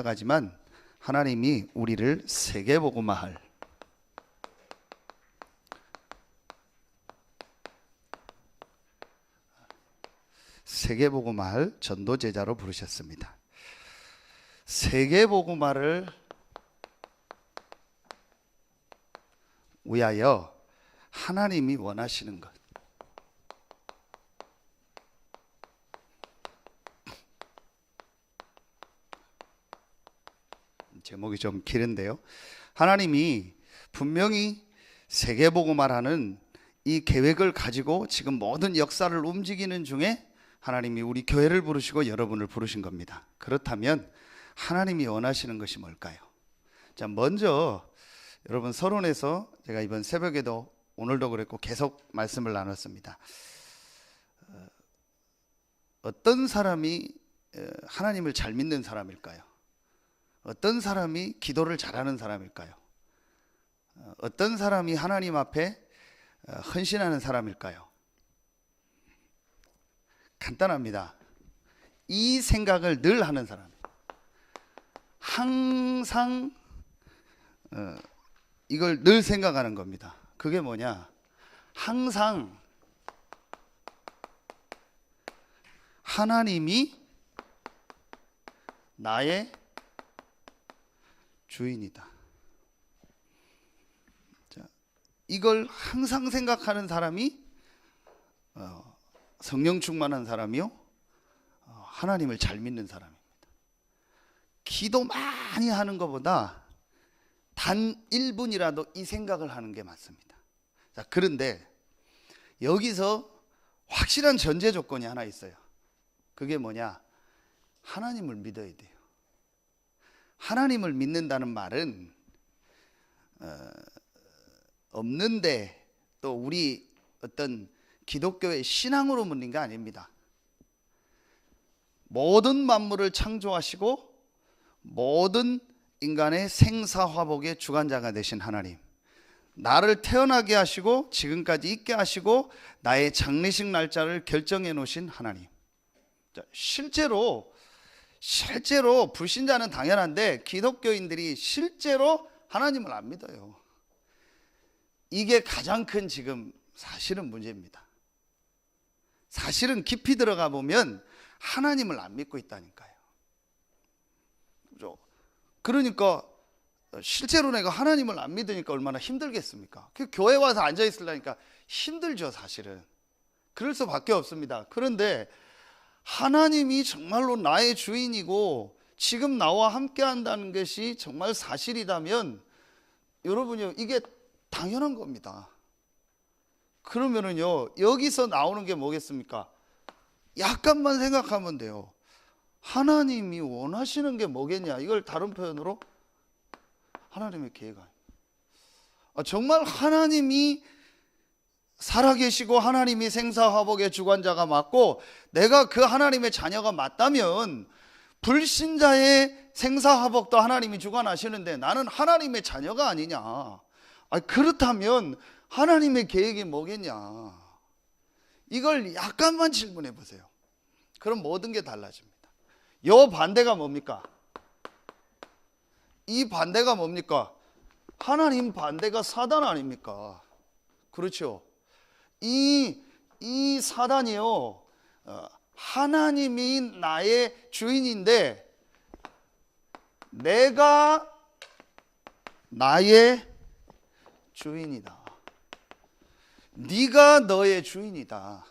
하지만 하나님이 우리를 세계복음화할 전도제자로 부르셨습니다. 세계복음화를 위하여 하나님이 원하시는 것, 제목이 좀 길은데요, 하나님이 분명히 세계복음화라는 이 계획을 가지고 지금 모든 역사를 움직이는 중에 하나님이 우리 교회를 부르시고 여러분을 부르신 겁니다. 그렇다면 하나님이 원하시는 것이 뭘까요? 자, 먼저 여러분, 서론에서 제가 이번 새벽에도 오늘도 그랬고 계속 말씀을 나눴습니다. 어떤 사람이 하나님을 잘 믿는 사람일까요? 어떤 사람이 기도를 잘하는 사람일까요? 어떤 사람이 하나님 앞에 헌신하는 사람일까요? 간단합니다. 이 생각을 늘 하는 사람, 항상 이걸 늘 생각하는 겁니다. 그게 뭐냐? 항상 하나님이 나의 주인이다. 자, 이걸 항상 생각하는 사람이 성령 충만한 사람이요, 하나님을 잘 믿는 사람입니다. 기도 많이 하는 것보다 단 1분이라도 이 생각을 하는 게 맞습니다. 자, 그런데 여기서 확실한 전제 조건이 하나 있어요. 그게 뭐냐? 하나님을 믿어야 돼요. 하나님을 믿는다는 말은 없는데 또 우리 어떤 기독교의 신앙으로 묻는 게 아닙니다. 모든 만물을 창조하시고 모든 인간의 생사화복의 주관자가 되신 하나님, 나를 태어나게 하시고 지금까지 있게 하시고 나의 장례식 날짜를 결정해 놓으신 하나님. 자, 실제로 불신자는 당연한데 기독교인들이 실제로 하나님을 안 믿어요. 이게 가장 큰 지금 사실은 문제입니다. 사실은 깊이 들어가 보면 하나님을 안 믿고 있다니까요. 그죠? 그러니까 실제로 내가 하나님을 안 믿으니까 얼마나 힘들겠습니까? 그 교회 와서 앉아 있으려니까 힘들죠, 사실은. 그럴 수밖에 없습니다. 그런데 하나님이 정말로 나의 주인이고 지금 나와 함께 한다는 것이 정말 사실이라면 여러분요, 이게 당연한 겁니다. 그러면은요, 여기서 나오는 게 뭐겠습니까? 약간만 생각하면 돼요. 하나님이 원하시는 게 뭐겠냐? 이걸 다른 표현으로 하나님의 계획 아닙니다. 정말 하나님이 살아계시고 하나님이 생사화복의 주관자가 맞고 내가 그 하나님의 자녀가 맞다면 불신자의 생사화복도 하나님이 주관하시는데 나는 하나님의 자녀가 아니냐? 그렇다면 하나님의 계획이 뭐겠냐? 이걸 약간만 질문해 보세요. 그럼 모든 게 달라집니다. 요 반대가 뭡니까? 이 반대가 뭡니까? 하나님 반대가 사단 아닙니까? 그렇죠? 이 사단이요, 하나님이 나의 주인인데 내가 나의 주인이다. 네가 너의 주인이다.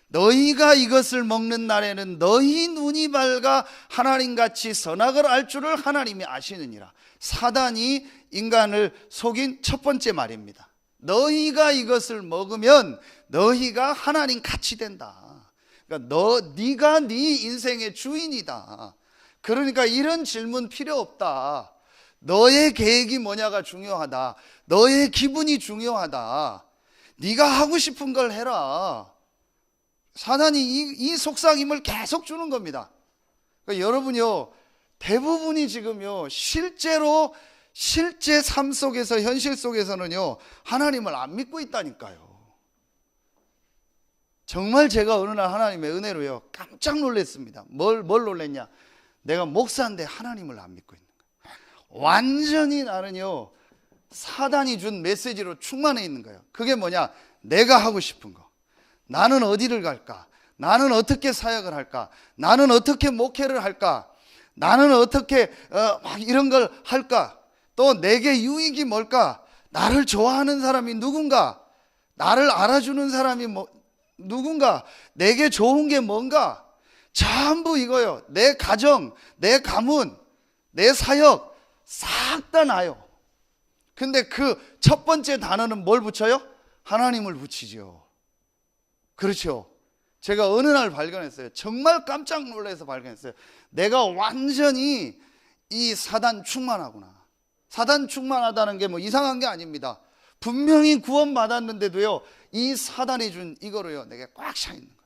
너희가 이것을 먹는 날에는 너희 눈이 밝아 하나님같이 선악을 알 줄을 하나님이 아시느니라. 사단이 인간을 속인 첫 번째 말입니다. 너희가 이것을 먹으면 너희가 하나님 같이 된다. 그러니까 네가 네 인생의 주인이다. 그러니까 이런 질문 필요 없다. 너의 계획이 뭐냐가 중요하다. 너의 기분이 중요하다. 네가 하고 싶은 걸 해라. 사단이 이 속삭임을 계속 주는 겁니다. 그러니까 여러분요, 대부분이 지금요, 실제 삶 속에서, 현실 속에서는요, 하나님을 안 믿고 있다니까요. 정말 제가 어느 날 하나님의 은혜로요, 깜짝 놀랐습니다. 뭘 놀랬냐? 내가 목사인데 하나님을 안 믿고 있는 거예요. 완전히 나는요 사단이 준 메시지로 충만해 있는 거예요. 그게 뭐냐? 내가 하고 싶은 거. 나는 어디를 갈까? 나는 어떻게 사역을 할까? 나는 어떻게 목회를 할까? 나는 어떻게 막 이런 걸 할까? 또 내게 유익이 뭘까? 나를 좋아하는 사람이 누군가? 나를 알아주는 사람이 누군가? 내게 좋은 게 뭔가? 전부 이거요. 내 가정, 내 가문, 내 사역 싹 다 나요. 근데 그 첫 번째 단어는 뭘 붙여요? 하나님을 붙이죠. 그렇죠. 제가 어느 날 발견했어요. 정말 깜짝 놀라서 발견했어요. 내가 완전히 이 사단 충만하구나. 사단 충만하다는 게 뭐 이상한 게 아닙니다. 분명히 구원 받았는데도요 이 사단이 준 이거로요 내게 꽉 차 있는 거예요.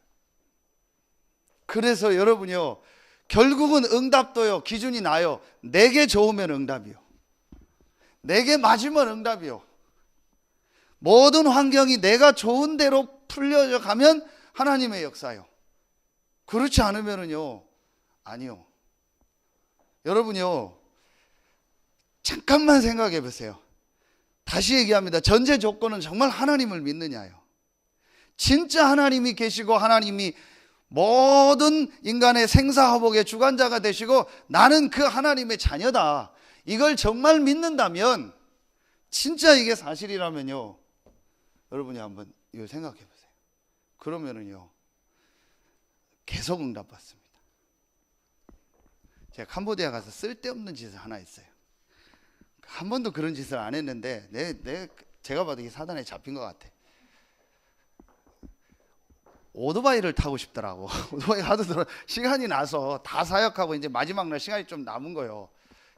그래서 여러분요 결국은 응답도요 기준이 나요. 내게 좋으면 응답이요, 내게 맞으면 응답이요. 모든 환경이 내가 좋은 대로 풀려져 가면 하나님의 역사요. 그렇지 않으면은요 아니요. 여러분요 잠깐만 생각해 보세요. 다시 얘기합니다. 전제 조건은 정말 하나님을 믿느냐요. 진짜 하나님이 계시고 하나님이 모든 인간의 생사화복의 주관자가 되시고 나는 그 하나님의 자녀다, 이걸 정말 믿는다면, 진짜 이게 사실이라면요 여러분이 한번 이거 생각해 보세요. 그러면은요 계속 응답받습니다. 제가 캄보디아 가서 쓸데없는 짓을 하나 했어요. 한 번도 그런 짓을 안 했는데 제가 봐도 이 사단에 잡힌 것 같아. 오토바이를 타고 싶더라고. 오토바이 하도 시간이 나서 다 사역하고 이제 마지막 날 시간이 좀 남은 거예요.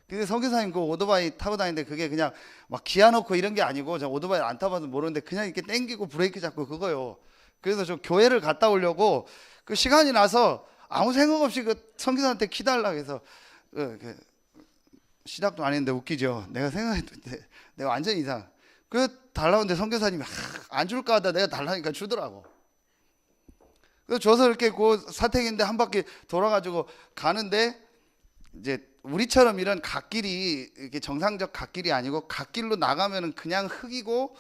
근데 선교사님 그 오토바이 타고 다니는데 그게 그냥 막 기아 놓고 이런 게 아니고, 저 오토바이 안 타봐서 모르는데 그냥 이렇게 땡기고 브레이크 잡고 그거요. 그래서 저 교회를 갔다 오려고 그 시간이 나서 아무 생각 없이 그 선교사한테 키달라고 해서 시작도 안 했는데 웃기죠. 내가 생각했는데 내가 완전 이상. 그 달라고 했는데 선교사님이 안 줄까 하다 내가 달라니까 주더라고. 그래서 줘서 이렇게 그 사택인데 한 바퀴 돌아가지고 가는데, 이제 우리처럼 이런 갓길이 이렇게 정상적 갓길이 아니고 갓길로 나가면은 그냥 흙이고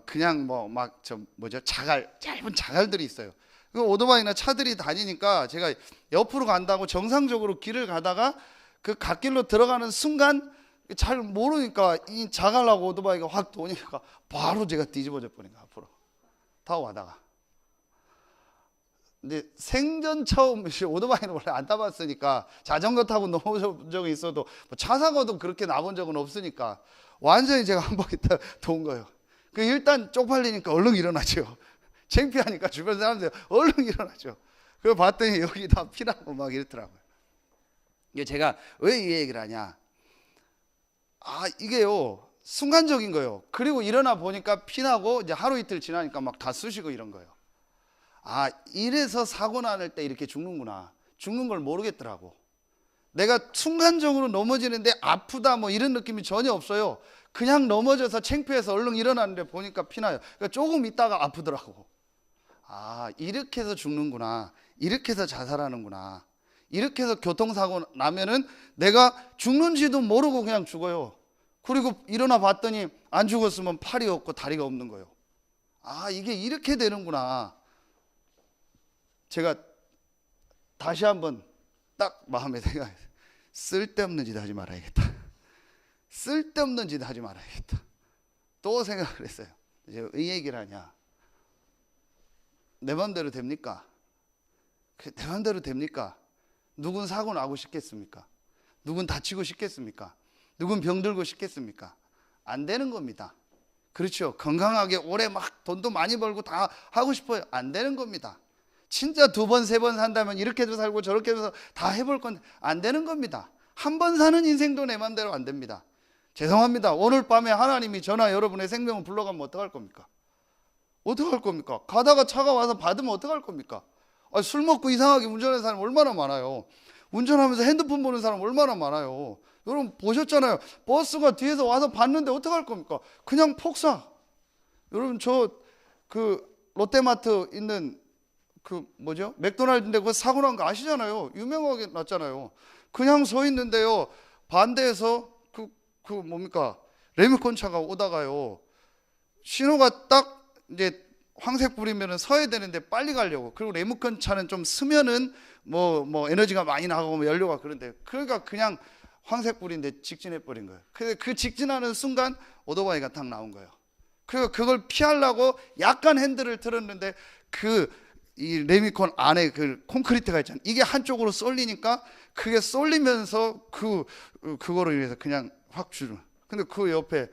그냥 뭐 막 짧은 자갈들이 있어요. 그 오토바이나 차들이 다니니까 제가 옆으로 간다고 정상적으로 길을 가다가 그 갓길로 들어가는 순간 잘 모르니까 이 자갈하고 오토바이가 확 도니까 바로 제가 뒤집어져 버리니까 앞으로 타고 가다가. 근데 생전 처음 오토바이는 원래 안 타봤으니까, 자전거 타고 넘어진 적이 있어도 차 사고도 그렇게 나본 적은 없으니까 완전히 제가 한 바퀴 도운 거예요. 그 일단 쪽팔리니까 얼른 일어나죠. 창피하니까 주변 사람들 얼른 일어나죠. 그걸 봤더니 여기 다 피나고 막 이렇더라고요. 이게 제가 왜 이 얘기를 하냐, 이게요 순간적인 거예요. 그리고 일어나 보니까 피나고 이제 하루 이틀 지나니까 막 다 쑤시고 이런 거예요. 이래서 사고 날 때 이렇게 죽는구나. 죽는 걸 모르겠더라고. 내가 순간적으로 넘어지는데 아프다 뭐 이런 느낌이 전혀 없어요. 그냥 넘어져서 창피해서 얼른 일어났는데 보니까 피나요. 그러니까 조금 있다가 아프더라고. 이렇게 해서 죽는구나, 이렇게 해서 자살하는구나, 이렇게 해서 교통사고 나면은 내가 죽는지도 모르고 그냥 죽어요. 그리고 일어나 봤더니 안 죽었으면 팔이 없고 다리가 없는 거예요. 이게 이렇게 되는구나. 제가 다시 한번 딱 마음에 생각했어요. 쓸데없는 짓 하지 말아야겠다. 쓸데없는 짓 하지 말아야겠다. 또 생각을 했어요. 이제 이 얘기를 하냐, 내 맘대로 됩니까? 내 맘대로 됩니까? 누군 사고 나고 싶겠습니까? 누군 다치고 싶겠습니까? 누군 병들고 싶겠습니까? 안 되는 겁니다. 그렇죠. 건강하게 오래 막 돈도 많이 벌고 다 하고 싶어요. 안 되는 겁니다. 진짜 2번, 3번 산다면 이렇게도 살고 저렇게도 다 해볼 건데 안 되는 겁니다. 한 번 사는 인생도 내 맘대로 안 됩니다. 죄송합니다. 오늘 밤에 하나님이 저나 여러분의 생명을 불러가면 어떡할 겁니까? 어떡할 겁니까? 가다가 차가 와서 받으면 어떡할 겁니까? 술 먹고 이상하게 운전하는 사람 얼마나 많아요. 운전하면서 핸드폰 보는 사람 얼마나 많아요. 여러분 보셨잖아요. 버스가 뒤에서 와서 봤는데 어떡할 겁니까? 그냥 폭사. 여러분 저 롯데마트 있는 맥도날드인데 그거 사고 난 거 아시잖아요. 유명하게 났잖아요. 그냥 서 있는데요, 반대에서 그 뭡니까, 레미콘 차가 오다가요, 신호가 딱 이제 황색 불이면은 서야 되는데 빨리 가려고, 그리고 레미콘 차는 좀 쓰면은 뭐 에너지가 많이 나가고 뭐 연료가, 그런데 그러니까 그냥 황색 불인데 직진해 버린 거예요. 근데 그 직진하는 순간 오토바이가 딱 나온 거예요. 그리고 그걸 피하려고 약간 핸들을 틀었는데 이 레미콘 안에 그 콘크리트가 있잖아요. 이게 한쪽으로 쏠리니까 그게 쏠리면서 그거로 인해서 그냥 확 주는. 근데 그 옆에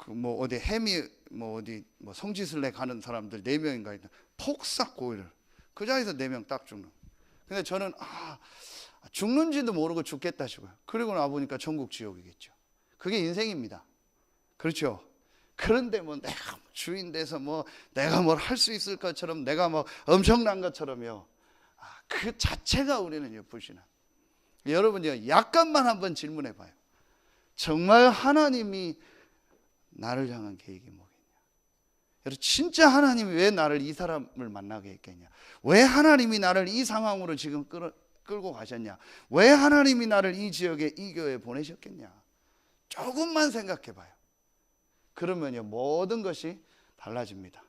뭐 어디 해미 뭐 어디 뭐 성지순례 가는 사람들 4명인가 있다. 폭삭 고의를. 그 자리에서 4명 딱 죽는. 근데 저는 죽는지도 모르고 죽겠다 싶어요. 그리고 나보니까 천국 지옥이겠죠. 그게 인생입니다. 그렇죠. 그런데 뭐 내가 주인 돼서 뭐 내가 뭘 할 수 있을 것처럼, 내가 뭐 엄청난 것처럼요, 그 자체가 우리는 불신앙. 여러분요, 약간만 한번 질문해 봐요. 정말 하나님이 나를 향한 계획이 뭐겠냐? 여러분, 진짜 하나님이 왜 나를 이 사람을 만나게 했겠냐? 왜 하나님이 나를 이 상황으로 지금 끌고 가셨냐? 왜 하나님이 나를 이 지역에, 이 교회에 보내셨겠냐? 조금만 생각해 봐요. 그러면요, 모든 것이 달라집니다.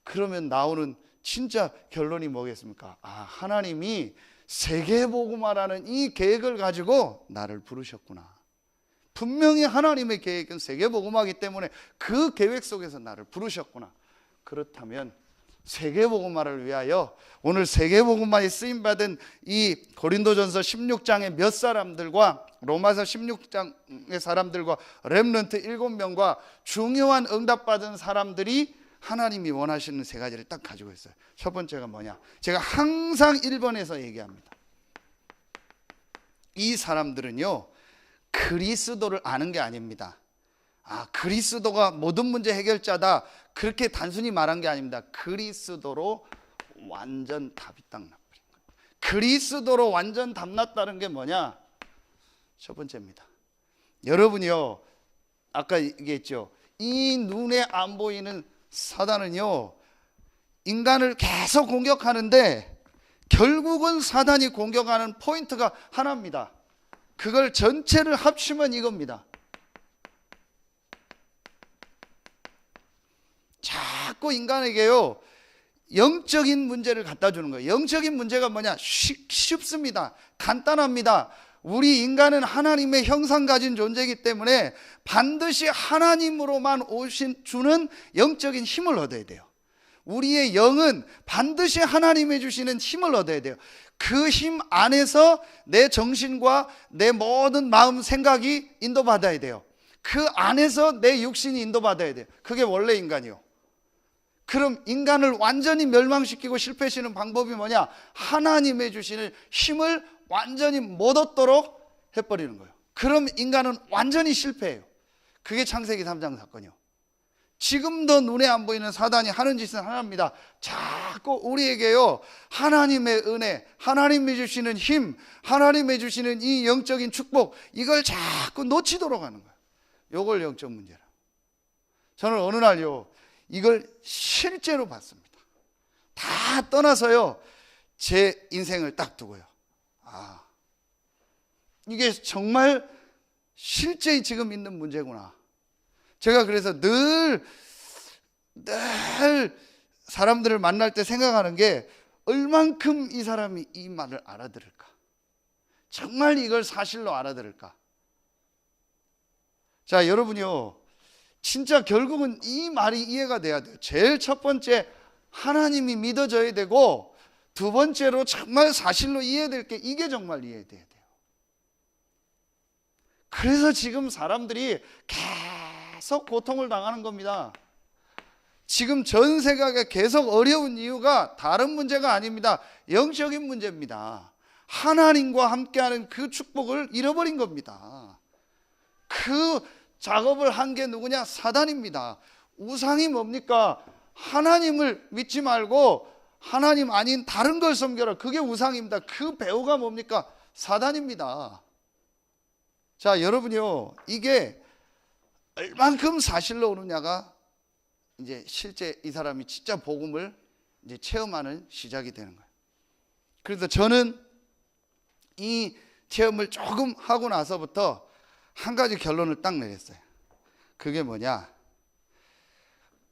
그러면 나오는 진짜 결론이 뭐겠습니까? 하나님이 세계복음화라는 이 계획을 가지고 나를 부르셨구나. 분명히 하나님의 계획은 세계복음화이기 때문에 그 계획 속에서 나를 부르셨구나. 그렇다면 세계복음화를 위하여 오늘 세계복음화에 쓰임받은 이 고린도전서 16장의 몇 사람들과 로마서 16장의 사람들과 렘넌트 7명과 중요한 응답받은 사람들이 하나님이 원하시는 3가지를 딱 가지고 있어요. 첫 번째가 뭐냐? 제가 항상 1번에서 얘기합니다. 이 사람들은요, 그리스도를 아는 게 아닙니다. 그리스도가 모든 문제 해결자다, 그렇게 단순히 말한 게 아닙니다. 그리스도로 완전 답이 딱 나버린 거예요. 그리스도로 완전 답 났다는 게 뭐냐? 첫 번째입니다. 여러분이요, 아까 얘기했죠. 이 눈에 안 보이는 사단은요, 인간을 계속 공격하는데 결국은 사단이 공격하는 포인트가 하나입니다. 그걸 전체를 합치면 이겁니다. 자꾸 인간에게요, 영적인 문제를 갖다 주는 거예요. 영적인 문제가 뭐냐? 쉽습니다. 간단합니다. 우리 인간은 하나님의 형상 가진 존재이기 때문에 반드시 하나님으로만 주는 영적인 힘을 얻어야 돼요. 우리의 영은 반드시 하나님이 주시는 힘을 얻어야 돼요. 그 힘 안에서 내 정신과 내 모든 마음, 생각이 인도받아야 돼요. 그 안에서 내 육신이 인도받아야 돼요. 그게 원래 인간이요. 그럼 인간을 완전히 멸망시키고 실패시키는 방법이 뭐냐? 하나님의 주시는 힘을 완전히 못 얻도록 해버리는 거예요. 그럼 인간은 완전히 실패해요. 그게 창세기 3장 사건이요. 지금도 눈에 안 보이는 사단이 하는 짓은 하나입니다. 자꾸 우리에게요, 하나님의 은혜, 하나님이 주시는 힘, 하나님이 주시는 이 영적인 축복, 이걸 자꾸 놓치도록 하는 거예요. 이걸 영적 문제라. 저는 어느 날요, 이걸 실제로 봤습니다. 다 떠나서요, 제 인생을 딱 두고요, 이게 정말 실제 지금 있는 문제구나. 제가 그래서 늘 사람들을 만날 때 생각하는 게, 얼만큼 이 사람이 이 말을 알아들을까? 정말 이걸 사실로 알아들을까? 자, 여러분요, 진짜 결국은 이 말이 이해가 돼야 돼요. 제일 첫 번째, 하나님이 믿어져야 되고, 두 번째로 정말 사실로 이해될 게, 이게 정말 이해돼야 돼요. 그래서 지금 사람들이 계속 고통을 당하는 겁니다. 지금 전 세계가 계속 어려운 이유가 다른 문제가 아닙니다. 영적인 문제입니다. 하나님과 함께하는 그 축복을 잃어버린 겁니다. 그 작업을 한 게 누구냐? 사단입니다. 우상이 뭡니까? 하나님을 믿지 말고 하나님 아닌 다른 걸 섬겨라. 그게 우상입니다. 그 배우가 뭡니까? 사단입니다. 자, 여러분이요, 이게 얼만큼 사실로 오느냐가 이제 실제 이 사람이 진짜 복음을 이제 체험하는 시작이 되는 거예요. 그래서 저는 이 체험을 조금 하고 나서부터 한 가지 결론을 딱 내렸어요. 그게 뭐냐,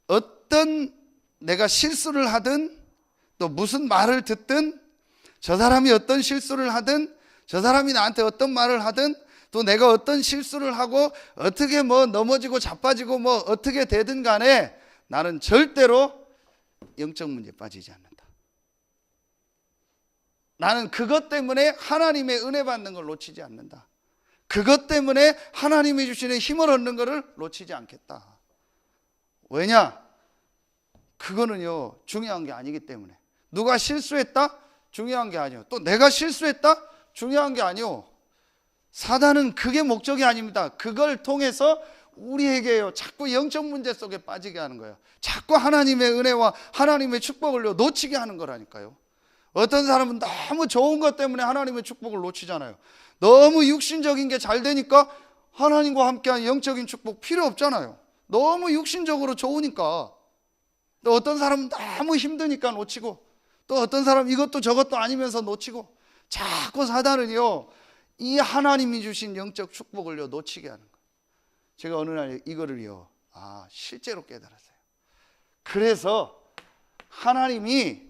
어떤 내가 실수를 하든 또 무슨 말을 듣든, 저 사람이 어떤 실수를 하든, 저 사람이 나한테 어떤 말을 하든, 또 내가 어떤 실수를 하고 어떻게 뭐 넘어지고 자빠지고 뭐 어떻게 되든 간에 나는 절대로 영적 문제에 빠지지 않는다. 나는 그것 때문에 하나님의 은혜 받는 걸 놓치지 않는다. 그것 때문에 하나님이 주시는 힘을 얻는 것을 놓치지 않겠다. 왜냐? 그거는요, 중요한 게 아니기 때문에. 누가 실수했다? 중요한 게 아니요. 또 내가 실수했다? 중요한 게 아니요. 사단은 그게 목적이 아닙니다. 그걸 통해서 우리에게요, 자꾸 영적 문제 속에 빠지게 하는 거예요. 자꾸 하나님의 은혜와 하나님의 축복을 놓치게 하는 거라니까요. 어떤 사람은 너무 좋은 것 때문에 하나님의 축복을 놓치잖아요. 너무 육신적인 게 잘 되니까 하나님과 함께한 영적인 축복 필요 없잖아요. 너무 육신적으로 좋으니까. 또 어떤 사람은 너무 힘드니까 놓치고, 또 어떤 사람은 이것도 저것도 아니면서 놓치고, 자꾸 사단은요, 이 하나님이 주신 영적 축복을요, 놓치게 하는 거예요. 제가 어느 날 이거를요, 실제로 깨달았어요. 그래서 하나님이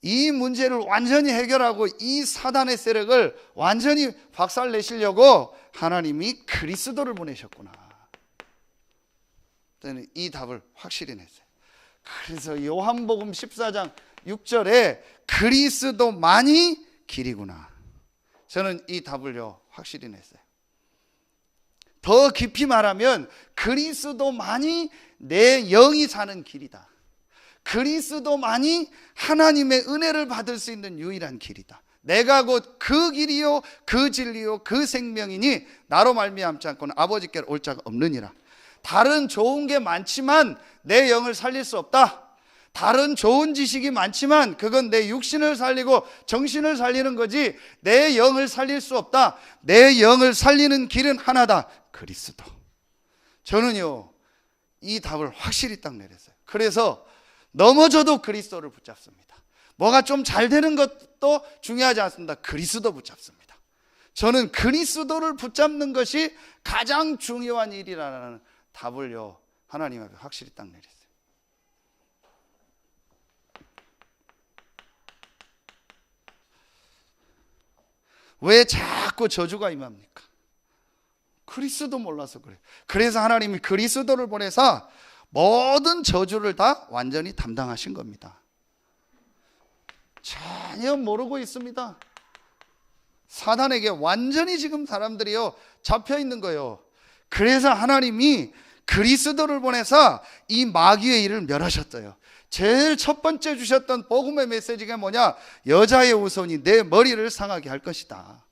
이 문제를 완전히 해결하고 이 사단의 세력을 완전히 박살내시려고 하나님이 그리스도를 보내셨구나. 저는 이 답을 확실히 냈어요. 그래서 요한복음 14장 6절에 그리스도만이 길이구나. 저는 이 답을요, 확실히 냈어요. 더 깊이 말하면 그리스도만이 내 영이 사는 길이다. 그리스도만이 하나님의 은혜를 받을 수 있는 유일한 길이다. 내가 곧 그 길이요 그 진리요 그 생명이니 나로 말미암지 않고는 아버지께로 올 자가 없느니라. 다른 좋은 게 많지만 내 영을 살릴 수 없다. 다른 좋은 지식이 많지만 그건 내 육신을 살리고 정신을 살리는 거지 내 영을 살릴 수 없다. 내 영을 살리는 길은 하나다. 그리스도. 저는요, 이 답을 확실히 딱 내렸어요. 그래서 넘어져도 그리스도를 붙잡습니다. 뭐가 좀 잘 되는 것도 중요하지 않습니다. 그리스도 붙잡습니다. 저는 그리스도를 붙잡는 것이 가장 중요한 일이라는 답을요, 하나님 앞에 확실히 딱 내렸어요. 왜 자꾸 저주가 임합니까? 그리스도 몰라서 그래요. 그래서 하나님이 그리스도를 보내서 모든 저주를 다 완전히 담당하신 겁니다. 전혀 모르고 있습니다. 사단에게 완전히 지금 사람들이요, 잡혀 있는 거예요. 그래서 하나님이 그리스도를 보내서 이 마귀의 일을 멸하셨어요. 제일 첫 번째 주셨던 복음의 메시지가 뭐냐? 여자의 후손이 내 머리를 상하게 할 것이다.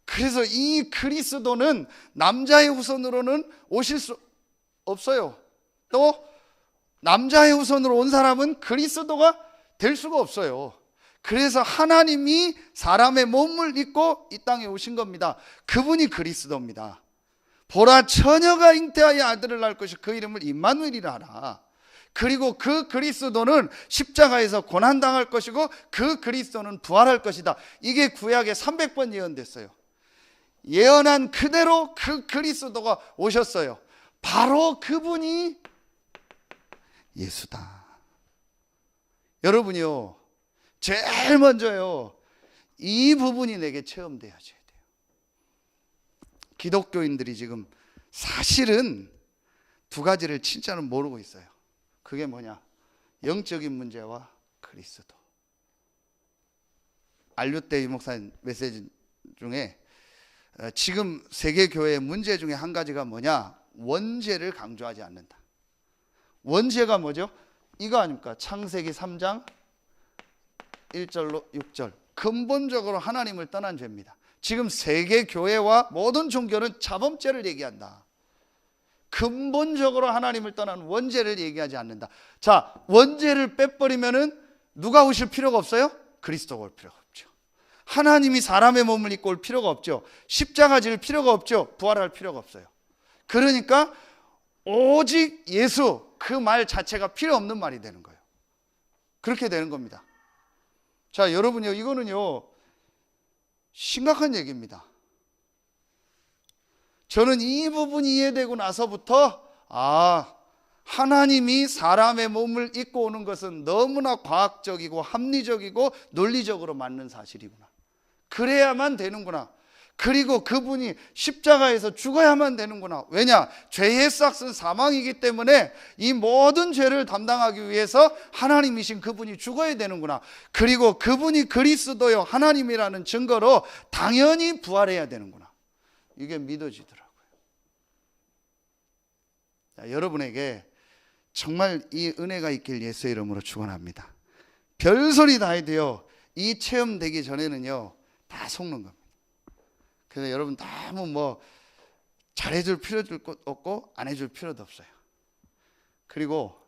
그래서 이 그리스도는 남자의 후손으로는 오실 수 없어요. 또 남자의 후손으로 온 사람은 그리스도가 될 수가 없어요. 그래서 하나님이 사람의 몸을 입고 이 땅에 오신 겁니다. 그분이 그리스도입니다. 보라, 처녀가 잉태하여 아들을 낳을 것이 그 이름을 임마누엘이라 하라. 그리고 그 그리스도는 십자가에서 고난당할 것이고 그 그리스도는 부활할 것이다. 이게 구약에 300번 예언됐어요. 예언한 그대로 그 그리스도가 오셨어요. 바로 그분이 예수다. 여러분이요, 제일 먼저요, 이 부분이 내게 체험되어져야 돼요. 기독교인들이 지금 사실은 두 가지를 진짜로 모르고 있어요. 그게 뭐냐? 영적인 문제와 그리스도. 알류떼 목사님 메시지 중에 지금 세계교회의 문제 중에 한 가지가 뭐냐? 원죄를 강조하지 않는다. 원죄가 뭐죠? 이거 아닙니까? 창세기 3장 1절로 6절. 근본적으로 하나님을 떠난 죄입니다. 지금 세계교회와 모든 종교는 자범죄를 얘기한다. 근본적으로 하나님을 떠난 원죄를 얘기하지 않는다. 자, 원죄를 빼버리면은 누가 오실 필요가 없어요? 그리스도가 올 필요가 없죠. 하나님이 사람의 몸을 입고 올 필요가 없죠. 십자가 질 필요가 없죠. 부활할 필요가 없어요. 그러니까 오직 예수, 그 말 자체가 필요 없는 말이 되는 거예요. 그렇게 되는 겁니다. 자, 여러분요, 이거는요, 심각한 얘기입니다. 저는 이 부분이 이해되고 나서부터 하나님이 사람의 몸을 입고 오는 것은 너무나 과학적이고 합리적이고 논리적으로 맞는 사실이구나. 그래야만 되는구나. 그리고 그분이 십자가에서 죽어야만 되는구나. 왜냐? 죄의 삭은 사망이기 때문에 이 모든 죄를 담당하기 위해서 하나님이신 그분이 죽어야 되는구나. 그리고 그분이 그리스도요 하나님이라는 증거로 당연히 부활해야 되는구나. 이게 믿어지더라고요. 자, 여러분에게 정말 이 은혜가 있길 예수의 이름으로 축원합니다. 별소리 다 해도요 이 체험 되기 전에는요 다 속는 겁니다. 그래서 여러분 너무 잘해줄 필요도 없고 안 해줄 필요도 없어요. 그리고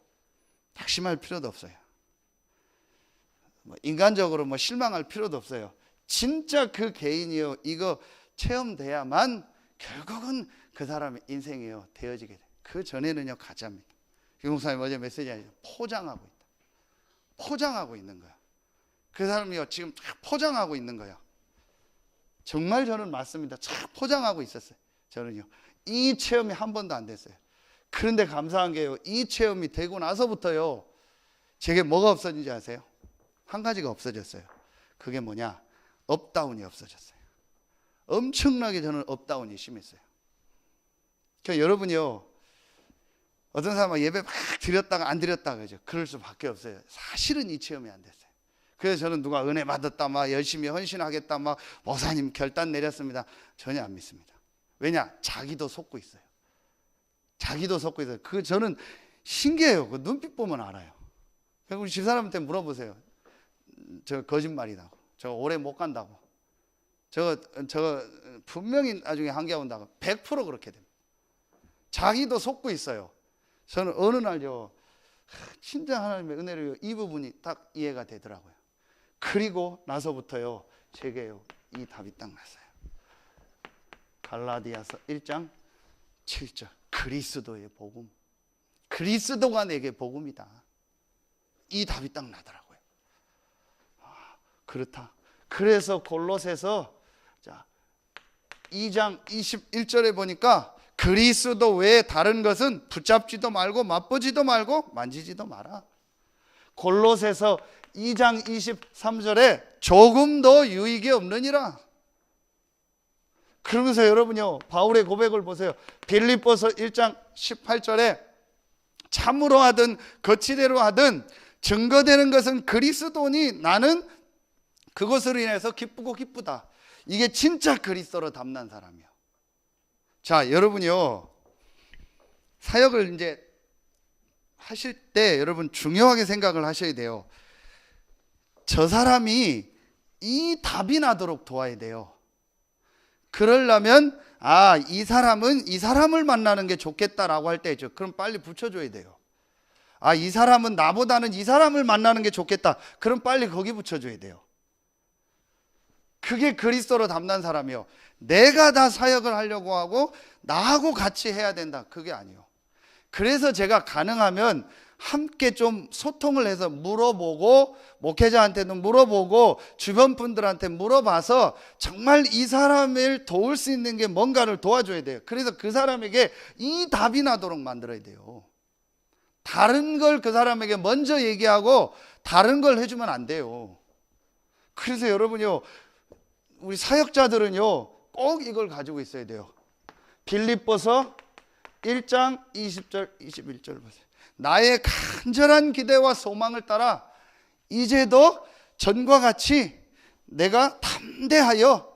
낙심할 필요도 없어요. 인간적으로 실망할 필요도 없어요. 진짜 그 개인이요 이거 체험돼야만 결국은 그 사람의 인생이요 되어지게 돼요. 그 전에는요 가짜입니다. 김목사님 어제 메시지 아니죠. 포장하고 있다. 포장하고 있는 거야. 그 사람이요 지금 포장하고 있는 거야. 정말 저는 맞습니다. 참 포장하고 있었어요. 저는요 이 체험이 한 번도 안 됐어요. 그런데 감사한 게요 이 체험이 되고 나서부터요 제게 뭐가 없어진지 아세요? 한 가지가 없어졌어요. 그게 뭐냐? 업다운이 없어졌어요. 엄청나게 저는 업다운이 심했어요. 그러니까 여러분이요 어떤 사람은 예배 막 드렸다가 안 드렸다가 그러죠. 그럴 수밖에 없어요. 사실은 이 체험이 안 됐어요. 그래서 저는 누가 은혜 받았다 막 열심히 헌신하겠다 막 목사님 결단 내렸습니다. 전혀 안 믿습니다. 왜냐? 자기도 속고 있어요. 자기도 속고 있어요. 저는 신기해요. 그 눈빛 보면 알아요. 우리 집사람한테 물어보세요. 저 거짓말이라고. 저 오래 못 간다고. 저 분명히 나중에 한계 온다고. 100% 그렇게 됩니다. 자기도 속고 있어요. 저는 어느 날요 진짜 하나님의 은혜로 이 부분이 딱 이해가 되더라고요. 그리고 나서부터요 제게요 이 답이 딱 났어요. 갈라디아서 1장 7절 그리스도의 복음. 그리스도가 내게 복음이다. 이 답이 딱 나더라고요. 그렇다. 그래서 골로새서 2장 21절에 보니까 그리스도 외에 다른 것은 붙잡지도 말고 맛보지도 말고 만지지도 마라. 골로새서 2장 23절에 조금도 유익이 없느니라. 그러면서 여러분요 바울의 고백을 보세요. 빌립보서 1장 18절에 참으로 하든 거치대로 하든 증거되는 것은 그리스도니 나는 그것으로 인해서 기쁘고 기쁘다. 이게 진짜 그리스도로 담난 사람이요. 자, 여러분이요 사역을 이제 하실 때 여러분 중요하게 생각을 하셔야 돼요. 저 사람이 이 답이 나도록 도와야 돼요. 그러려면 이 사람은 이 사람을 만나는 게 좋겠다라고 할 때 그럼 빨리 붙여줘야 돼요. 이 사람은 나보다는 이 사람을 만나는 게 좋겠다. 그럼 빨리 거기 붙여줘야 돼요. 그게 그리스도로 담난 사람이요. 내가 다 사역을 하려고 하고 나하고 같이 해야 된다. 그게 아니에요. 그래서 제가 가능하면 함께 좀 소통을 해서 물어보고 목회자한테도 물어보고 주변 분들한테 물어봐서 정말 이 사람을 도울 수 있는 게 뭔가를 도와줘야 돼요. 그래서 그 사람에게 이 답이 나도록 만들어야 돼요. 다른 걸 그 사람에게 먼저 얘기하고 다른 걸 해주면 안 돼요. 그래서 여러분요 우리 사역자들은요 꼭 이걸 가지고 있어야 돼요. 빌립보서 1장 20절 21절 보세요. 나의 간절한 기대와 소망을 따라 이제도 전과 같이 내가 담대하여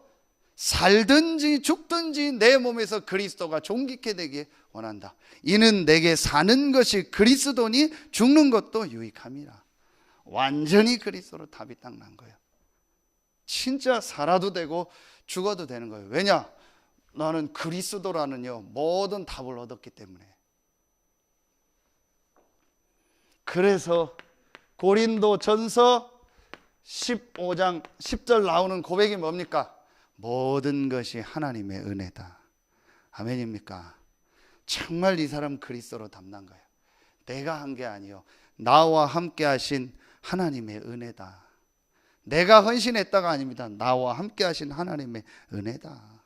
살든지 죽든지 내 몸에서 그리스도가 존귀케 되기 원한다. 이는 내게 사는 것이 그리스도니 죽는 것도 유익함이라. 완전히 그리스도로 답이 딱 난 거예요. 진짜 살아도 되고 죽어도 되는 거예요. 왜냐? 나는 그리스도라는요 모든 답을 얻었기 때문에. 그래서 고린도 전서 15장 10절 나오는 고백이 뭡니까? 모든 것이 하나님의 은혜다. 아멘입니까? 정말 이 사람 그리스도로 담난 거예요. 내가 한 게 아니요 나와 함께 하신 하나님의 은혜다. 내가 헌신했다가 아닙니다. 나와 함께 하신 하나님의 은혜다.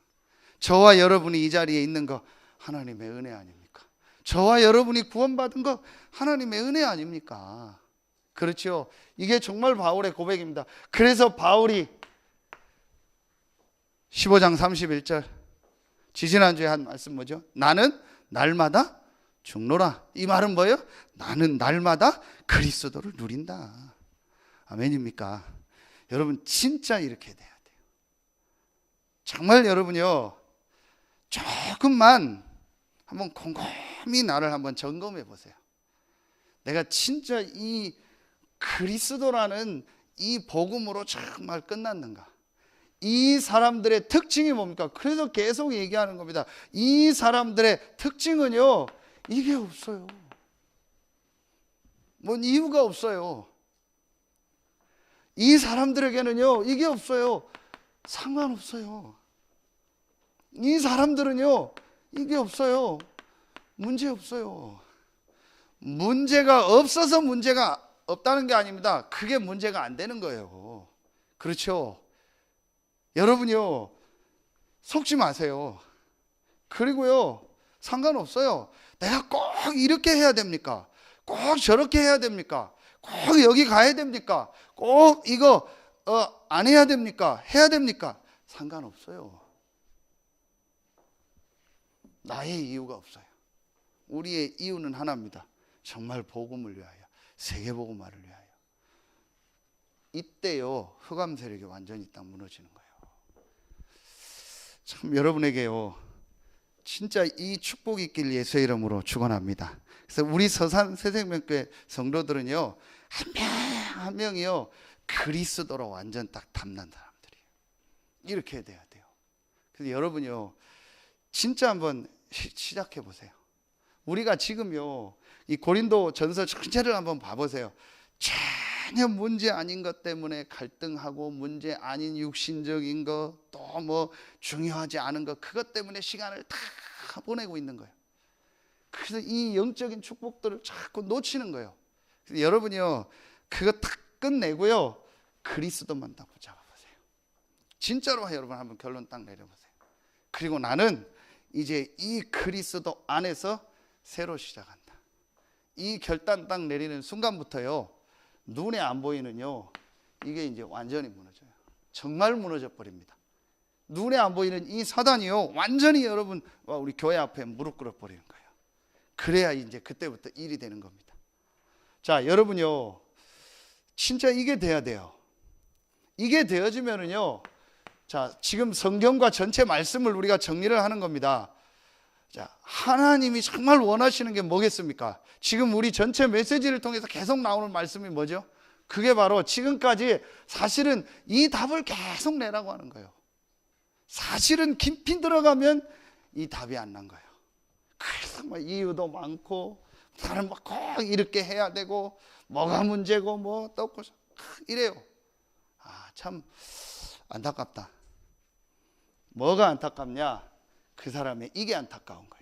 저와 여러분이 이 자리에 있는 거 하나님의 은혜 아닙니까? 저와 여러분이 구원받은 거 하나님의 은혜 아닙니까? 그렇죠. 이게 정말 바울의 고백입니다. 그래서 바울이 15장 31절 지지난주에 한 말씀 뭐죠? 나는 날마다 죽노라. 이 말은 뭐예요? 나는 날마다 그리스도를 누린다. 아멘입니까? 여러분 진짜 이렇게 돼야 돼요. 정말 여러분요, 조금만 한번 곰곰이 나를 한번 점검해 보세요. 내가 진짜 이 그리스도라는 이 복음으로 정말 끝났는가? 이 사람들의 특징이 뭡니까? 그래서 계속 얘기하는 겁니다. 이 사람들의 특징은요, 이게 없어요. 뭔 이유가 없어요. 이 사람들에게는요, 이게 없어요. 상관없어요. 이 사람들은요, 이게 없어요. 문제 없어요. 문제가 없어서 문제가 없다는 게 아닙니다. 그게 문제가 안 되는 거예요. 그렇죠? 여러분요, 속지 마세요. 그리고요, 상관없어요. 내가 꼭 이렇게 해야 됩니까? 꼭 저렇게 해야 됩니까? 꼭 여기 가야 됩니까? 꼭 이거 안 해야 됩니까? 해야 됩니까? 상관없어요. 나의 이유가 없어요. 우리의 이유는 하나입니다. 정말 복음을 위하여, 세계복음화를 위하여. 이때요, 흑암 세력이 완전히 딱 무너지는 거예요. 참 여러분에게요, 진짜 이 축복이 있길 예수의 이름으로 축원합니다. 그래서 우리 서산 새생명교회 성도들은요, 한 명 한 명이요, 그리스도로 완전 딱 담는 사람들이에요. 이렇게 돼야 돼요. 그래서 여러분요, 진짜 한번 시작해 보세요. 우리가 지금요, 이 고린도 전서 전체를 한번 봐보세요. 전혀 문제 아닌 것 때문에 갈등하고, 문제 아닌 육신적인 거, 또 뭐 중요하지 않은 거, 그것 때문에 시간을 다 보내고 있는 거예요. 그래서 이 영적인 축복들을 자꾸 놓치는 거예요. 그래서 여러분이요, 그거 딱 끝내고요, 그리스도만 딱 붙잡아보세요. 진짜로 여러분 한번 결론 딱 내려보세요. 그리고 나는 이제 이 그리스도 안에서 새로 시작한다. 이 결단 딱 내리는 순간부터요, 눈에 안 보이는요, 이게 이제 완전히 무너져요. 정말 무너져 버립니다. 눈에 안 보이는 이 사단이요, 완전히 여러분 우리 교회 앞에 무릎 꿇어 버리는 거예요. 그래야 이제 그때부터 일이 되는 겁니다. 자, 여러분요, 진짜 이게 돼야 돼요. 이게 되어지면은요, 자, 지금 성경과 전체 말씀을 우리가 정리를 하는 겁니다. 자, 하나님이 정말 원하시는 게 뭐겠습니까? 지금 우리 전체 메시지를 통해서 계속 나오는 말씀이 뭐죠? 그게 바로 지금까지 사실은 이 답을 계속 내라고 하는 거예요. 사실은 깊이 들어가면 이 답이 안 난 거예요. 그래서 막 이유도 많고, 다른 막 꼭 이렇게 해야 되고, 뭐가 문제고, 뭐 떴고 이래요. 아, 참 안타깝다. 뭐가 안타깝냐? 그 사람의 이게 안타까운 거예요.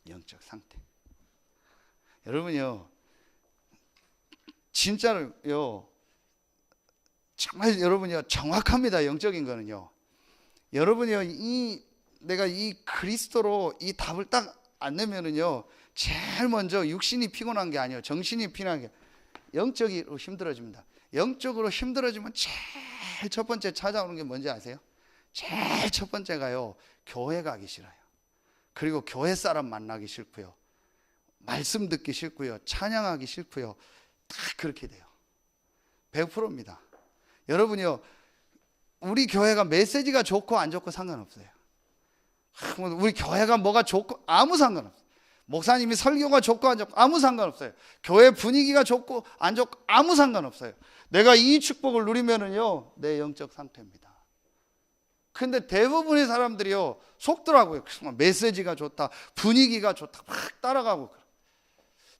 영적 상태. 여러분요, 진짜로요, 정말 여러분이요, 정확합니다. 영적인 거는요. 여러분이요, 내가 이 그리스도로 이 답을 딱 안 내면은요, 제일 먼저 육신이 피곤한 게 아니에요. 정신이 피곤한 게 영적으로 힘들어집니다. 영적으로 힘들어지면 제일 첫 번째 찾아오는 게 뭔지 아세요? 제일 첫 번째가요, 교회 가기 싫어요. 그리고 교회 사람 만나기 싫고요, 말씀 듣기 싫고요, 찬양하기 싫고요. 다 그렇게 돼요. 100%입니다. 여러분이요, 우리 교회가 메시지가 좋고 안 좋고 상관없어요. 우리 교회가 뭐가 좋고 아무 상관없어요. 목사님이 설교가 좋고 안 좋고 아무 상관없어요. 교회 분위기가 좋고 안 좋고 아무 상관없어요. 내가 이 축복을 누리면은요, 내 영적 상태입니다. 근데 대부분의 사람들이요, 속더라고요. 메시지가 좋다, 분위기가 좋다, 막 따라가고.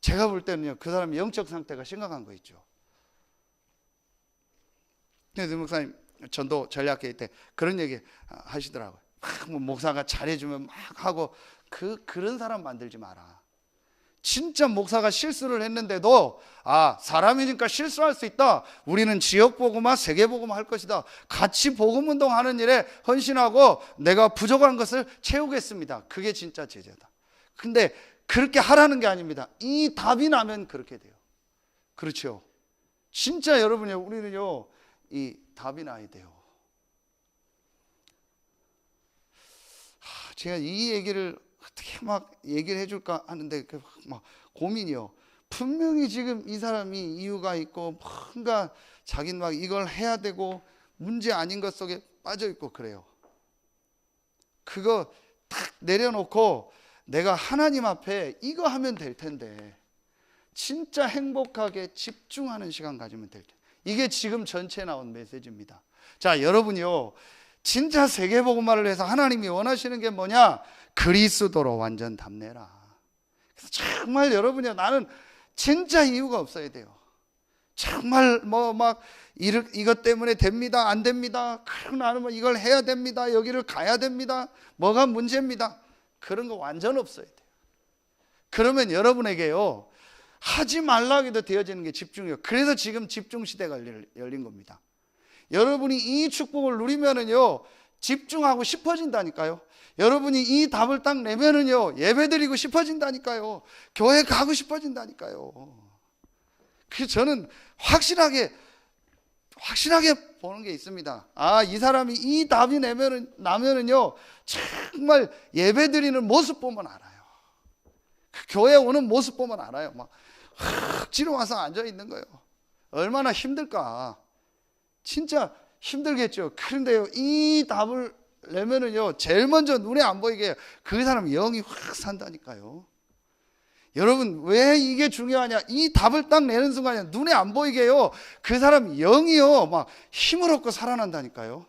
제가 볼 때는요, 그 사람의 영적 상태가 심각한 거 있죠. 근데 목사님 전도 전략회 때 그런 얘기 하시더라고요. 막 뭐 목사가 잘해주면 막 하고, 그런 사람 만들지 마라. 진짜 목사가 실수를 했는데도 사람이니까 실수할 수 있다. 우리는 지역 복음화, 세계 복음화 할 것이다. 같이 복음 운동하는 일에 헌신하고 내가 부족한 것을 채우겠습니다. 그게 진짜 제자다. 근데 그렇게 하라는 게 아닙니다. 이 답이 나면 그렇게 돼요. 그렇죠. 진짜 여러분요, 우리는요, 이 답이 나야 돼요. 제가 이 얘기를 어떻게 막 얘기를 해줄까 하는데 막 고민이요. 분명히 지금 이 사람이 이유가 있고 뭔가 자기는 막 이걸 해야 되고 문제 아닌 것 속에 빠져 있고 그래요. 그거 딱 내려놓고 내가 하나님 앞에 이거 하면 될 텐데, 진짜 행복하게 집중하는 시간 가지면 될 텐데. 이게 지금 전체에 나온 메시지입니다. 자, 여러분이요, 진짜 세계복음화를 해서 하나님이 원하시는 게 뭐냐? 그리스도로 완전 답내라. 그래서 정말 여러분이요, 나는 진짜 이유가 없어야 돼요. 정말 이것 때문에 됩니다, 안 됩니다, 그리고 나는 이걸 해야 됩니다, 여기를 가야 됩니다, 뭐가 문제입니다, 그런 거 완전 없어야 돼요. 그러면 여러분에게요, 하지 말라고 해도 되어지는 게 집중이에요. 그래서 지금 집중 시대가 열린 겁니다. 여러분이 이 축복을 누리면은요, 집중하고 싶어진다니까요. 여러분이 이 답을 딱 내면은요, 예배드리고 싶어진다니까요. 교회 가고 싶어진다니까요. 그래서 저는 확실하게 보는 게 있습니다. 이 사람이 이 답이 나면은요, 정말 예배드리는 모습 보면 알아요. 교회 오는 모습 보면 알아요. 막 억지로 와서 앉아 있는 거예요. 얼마나 힘들까. 진짜 힘들겠죠. 그런데요, 이 답을 내면은요, 제일 먼저 눈에 안 보이게 그 사람 영이 확 산다니까요. 여러분, 왜 이게 중요하냐? 이 답을 딱 내는 순간에 눈에 안 보이게요, 그 사람 영이요, 막 힘을 얻고 살아난다니까요.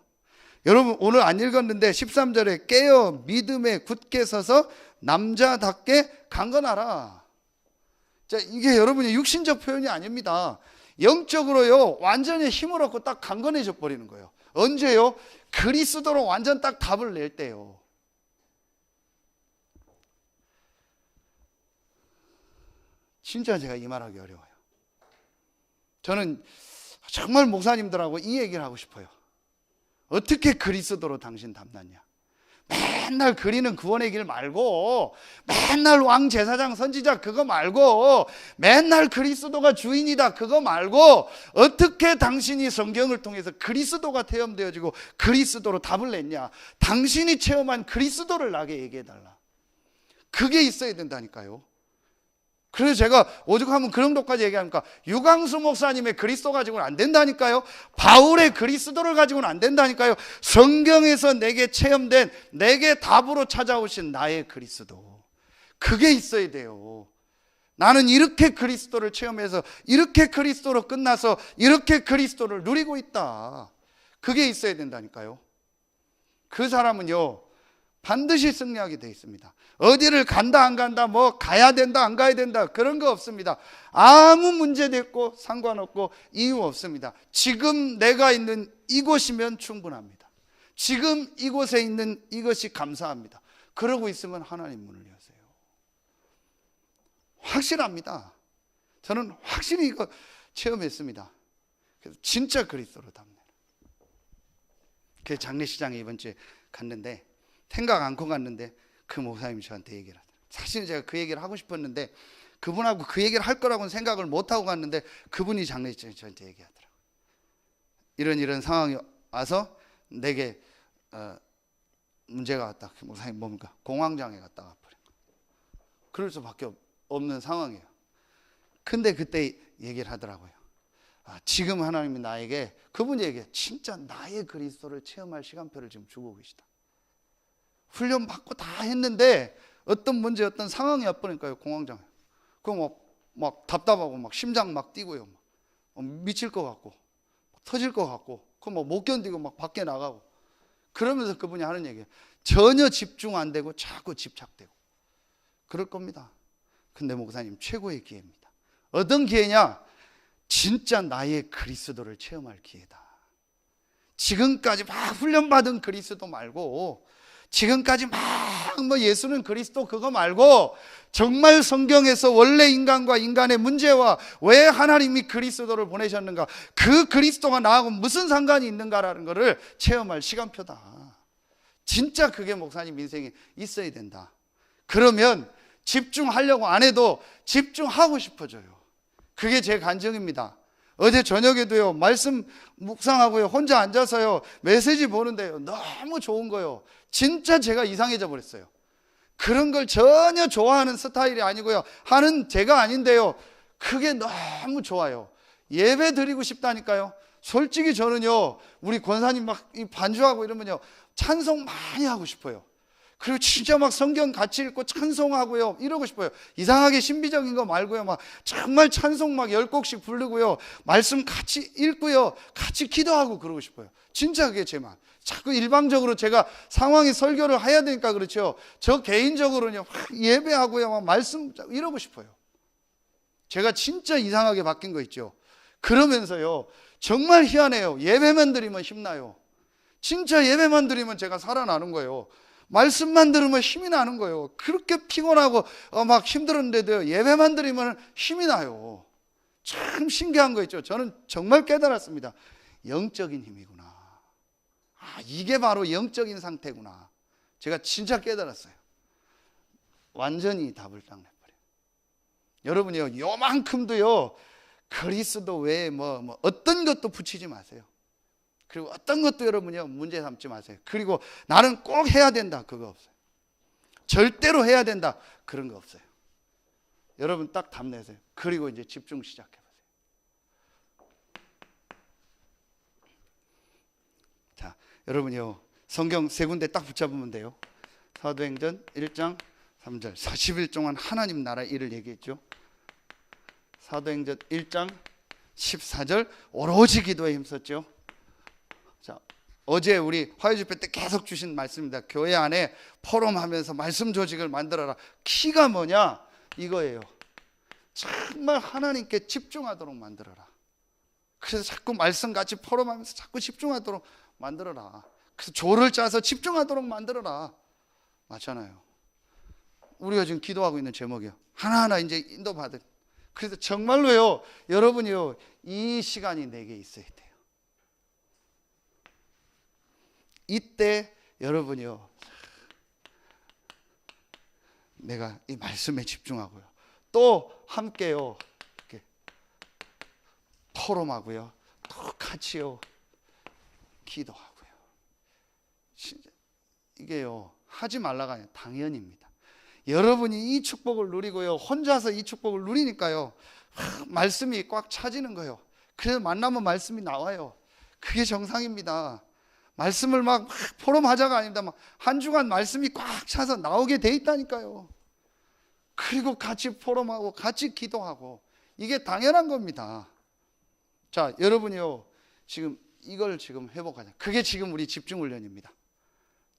여러분, 오늘 안 읽었는데 13절에 깨어 믿음에 굳게 서서 남자답게 강건하라. 자, 이게 여러분이 육신적 표현이 아닙니다. 영적으로요, 완전히 힘을 얻고 딱 강건해져 버리는 거예요. 언제요? 그리스도로 완전 딱 답을 낼 때요. 진짜 제가 이 말하기 어려워요. 저는 정말 목사님들하고 이 얘기를 하고 싶어요. 어떻게 그리스도로 당신 답났냐? 맨날 그리는 구원의 길 말고, 맨날 왕 제사장 선지자 그거 말고, 맨날 그리스도가 주인이다 그거 말고, 어떻게 당신이 성경을 통해서 그리스도가 체험되어지고 그리스도로 답을 냈냐? 당신이 체험한 그리스도를 나에게 얘기해달라. 그게 있어야 된다니까요. 그래서 제가 오죽하면 그 정도까지 얘기하니까, 유광수 목사님의 그리스도 가지고는 안 된다니까요. 바울의 그리스도를 가지고는 안 된다니까요. 성경에서 내게 체험된, 내게 답으로 찾아오신 나의 그리스도, 그게 있어야 돼요. 나는 이렇게 그리스도를 체험해서 이렇게 그리스도로 끝나서 이렇게 그리스도를 누리고 있다. 그게 있어야 된다니까요. 그 사람은요, 반드시 승리하게 되어 있습니다. 어디를 간다 안 간다, 뭐 가야 된다 안 가야 된다, 그런 거 없습니다. 아무 문제도 없고 상관없고 이유 없습니다. 지금 내가 있는 이곳이면 충분합니다. 지금 이곳에 있는 이것이 감사합니다. 그러고 있으면 하나님 문을 여세요. 확실합니다. 저는 확실히 이거 체험했습니다. 그래서 진짜 그리스도로 답니다. 그 장례식장에 이번 주에 갔는데, 생각 않고 갔는데 그 목사님이 저한테 얘기를 하더라고요. 사실은 제가 그 얘기를 하고 싶었는데 그분하고 그 얘기를 할 거라고는 생각을 못하고 갔는데, 그분이 장례식장에 저한테 얘기하더라고요. 이런 상황이 와서 내게 문제가 왔다. 그 목사님 뭡니까? 공황장애 갔다가 버린 거예요. 그럴 수밖에 없는 상황이에요. 근데 그때 얘기를 하더라고요. 지금 하나님이 나에게, 그분이 얘기해, 진짜 나의 그리스도를 체험할 시간표를 지금 주고 계시다. 훈련 받고 다 했는데 어떤 문제, 어떤 상황이 와버리니까요, 공황장애. 그럼 막 답답하고 막 심장 막 뛰고요, 막 미칠 것 같고 터질 것 같고, 그럼 못 견디고 막 밖에 나가고, 그러면서 그분이 하는 얘기예요. 전혀 집중 안 되고 자꾸 집착되고 그럴 겁니다. 근데 목사님, 최고의 기회입니다. 어떤 기회냐? 진짜 나의 그리스도를 체험할 기회다. 지금까지 막 훈련받은 그리스도 말고 지금까지 막 뭐 예수는 그리스도 그거 말고 정말 성경에서 원래 인간과 인간의 문제와 왜 하나님이 그리스도를 보내셨는가, 그 그리스도가 나하고 무슨 상관이 있는가라는 것을 체험할 시간표다. 진짜 그게 목사님 인생에 있어야 된다. 그러면 집중하려고 안 해도 집중하고 싶어져요. 그게 제 간증입니다. 어제 저녁에도요, 말씀 묵상하고요, 혼자 앉아서요, 메시지 보는데요, 너무 좋은 거요. 진짜 제가 이상해져 버렸어요. 그런 걸 전혀 좋아하는 스타일이 아니고요, 하는 제가 아닌데요, 그게 너무 좋아요. 예배 드리고 싶다니까요. 솔직히 저는요, 우리 권사님 막 반주하고 이러면요, 찬송 많이 하고 싶어요. 그리고 진짜 막 성경 같이 읽고 찬송하고요, 이러고 싶어요. 이상하게 신비적인 거 말고요, 막 정말 찬송 막 10곡씩 부르고요, 말씀 같이 읽고요, 같이 기도하고 그러고 싶어요. 진짜 그게 제 마음. 자꾸 일방적으로 제가 상황에 설교를 해야 되니까 그렇죠. 저 개인적으로는요, 예배하고요, 막 말씀 이러고 싶어요. 제가 진짜 이상하게 바뀐 거 있죠. 그러면서요, 정말 희한해요. 예배만 드리면 힘나요. 진짜 예배만 드리면 제가 살아나는 거예요. 말씀만 들으면 힘이 나는 거예요. 그렇게 피곤하고 막 힘들었는데도 예배만 드리면 힘이 나요. 참 신기한 거 있죠. 저는 정말 깨달았습니다. 영적인 힘이구나. 아, 이게 바로 영적인 상태구나. 제가 진짜 깨달았어요. 완전히 답을 딱 내버려요. 여러분이요, 요만큼도요, 그리스도 외에 뭐 어떤 것도 붙이지 마세요. 그리고 어떤 것도 여러분이요, 문제 삼지 마세요. 그리고 나는 꼭 해야 된다, 그거 없어요. 절대로 해야 된다, 그런 거 없어요. 여러분 딱 답 내세요. 그리고 이제 집중 시작해 보세요. 자, 여러분이요, 성경 세 군데 딱 붙잡으면 돼요. 사도행전 1장 3절, 40일 동안 하나님 나라 일을 얘기했죠. 사도행전 1장 14절, 오로지 기도에 힘썼죠. 자, 어제 우리 화요집회 때 계속 주신 말씀입니다. 교회 안에 포럼하면서 말씀 조직을 만들어라. 키가 뭐냐? 이거예요. 정말 하나님께 집중하도록 만들어라. 그래서 자꾸 말씀 같이 포럼하면서 자꾸 집중하도록 만들어라. 그래서 조를 짜서 집중하도록 만들어라. 맞잖아요. 우리가 지금 기도하고 있는 제목이요, 하나하나 이제 인도받을. 그래서 정말로요, 여러분이요, 이 시간이 내게 있어야 돼요. 이때 여러분이요, 내가 이 말씀에 집중하고요, 또 함께요, 이렇게 포럼하고요, 또 같이요, 기도하고요. 진짜 이게요, 하지 말라가 아니라 당연입니다. 여러분이 이 축복을 누리고요, 혼자서 이 축복을 누리니까요, 말씀이 꽉 차지는 거예요. 그래서 만나면 말씀이 나와요. 그게 정상입니다. 말씀을 막 포럼하자가 아닙니다. 막 한 주간 말씀이 꽉 차서 나오게 돼 있다니까요. 그리고 같이 포럼하고 같이 기도하고, 이게 당연한 겁니다. 자, 여러분이요, 지금 이걸 지금 회복하자. 그게 지금 우리 집중훈련입니다.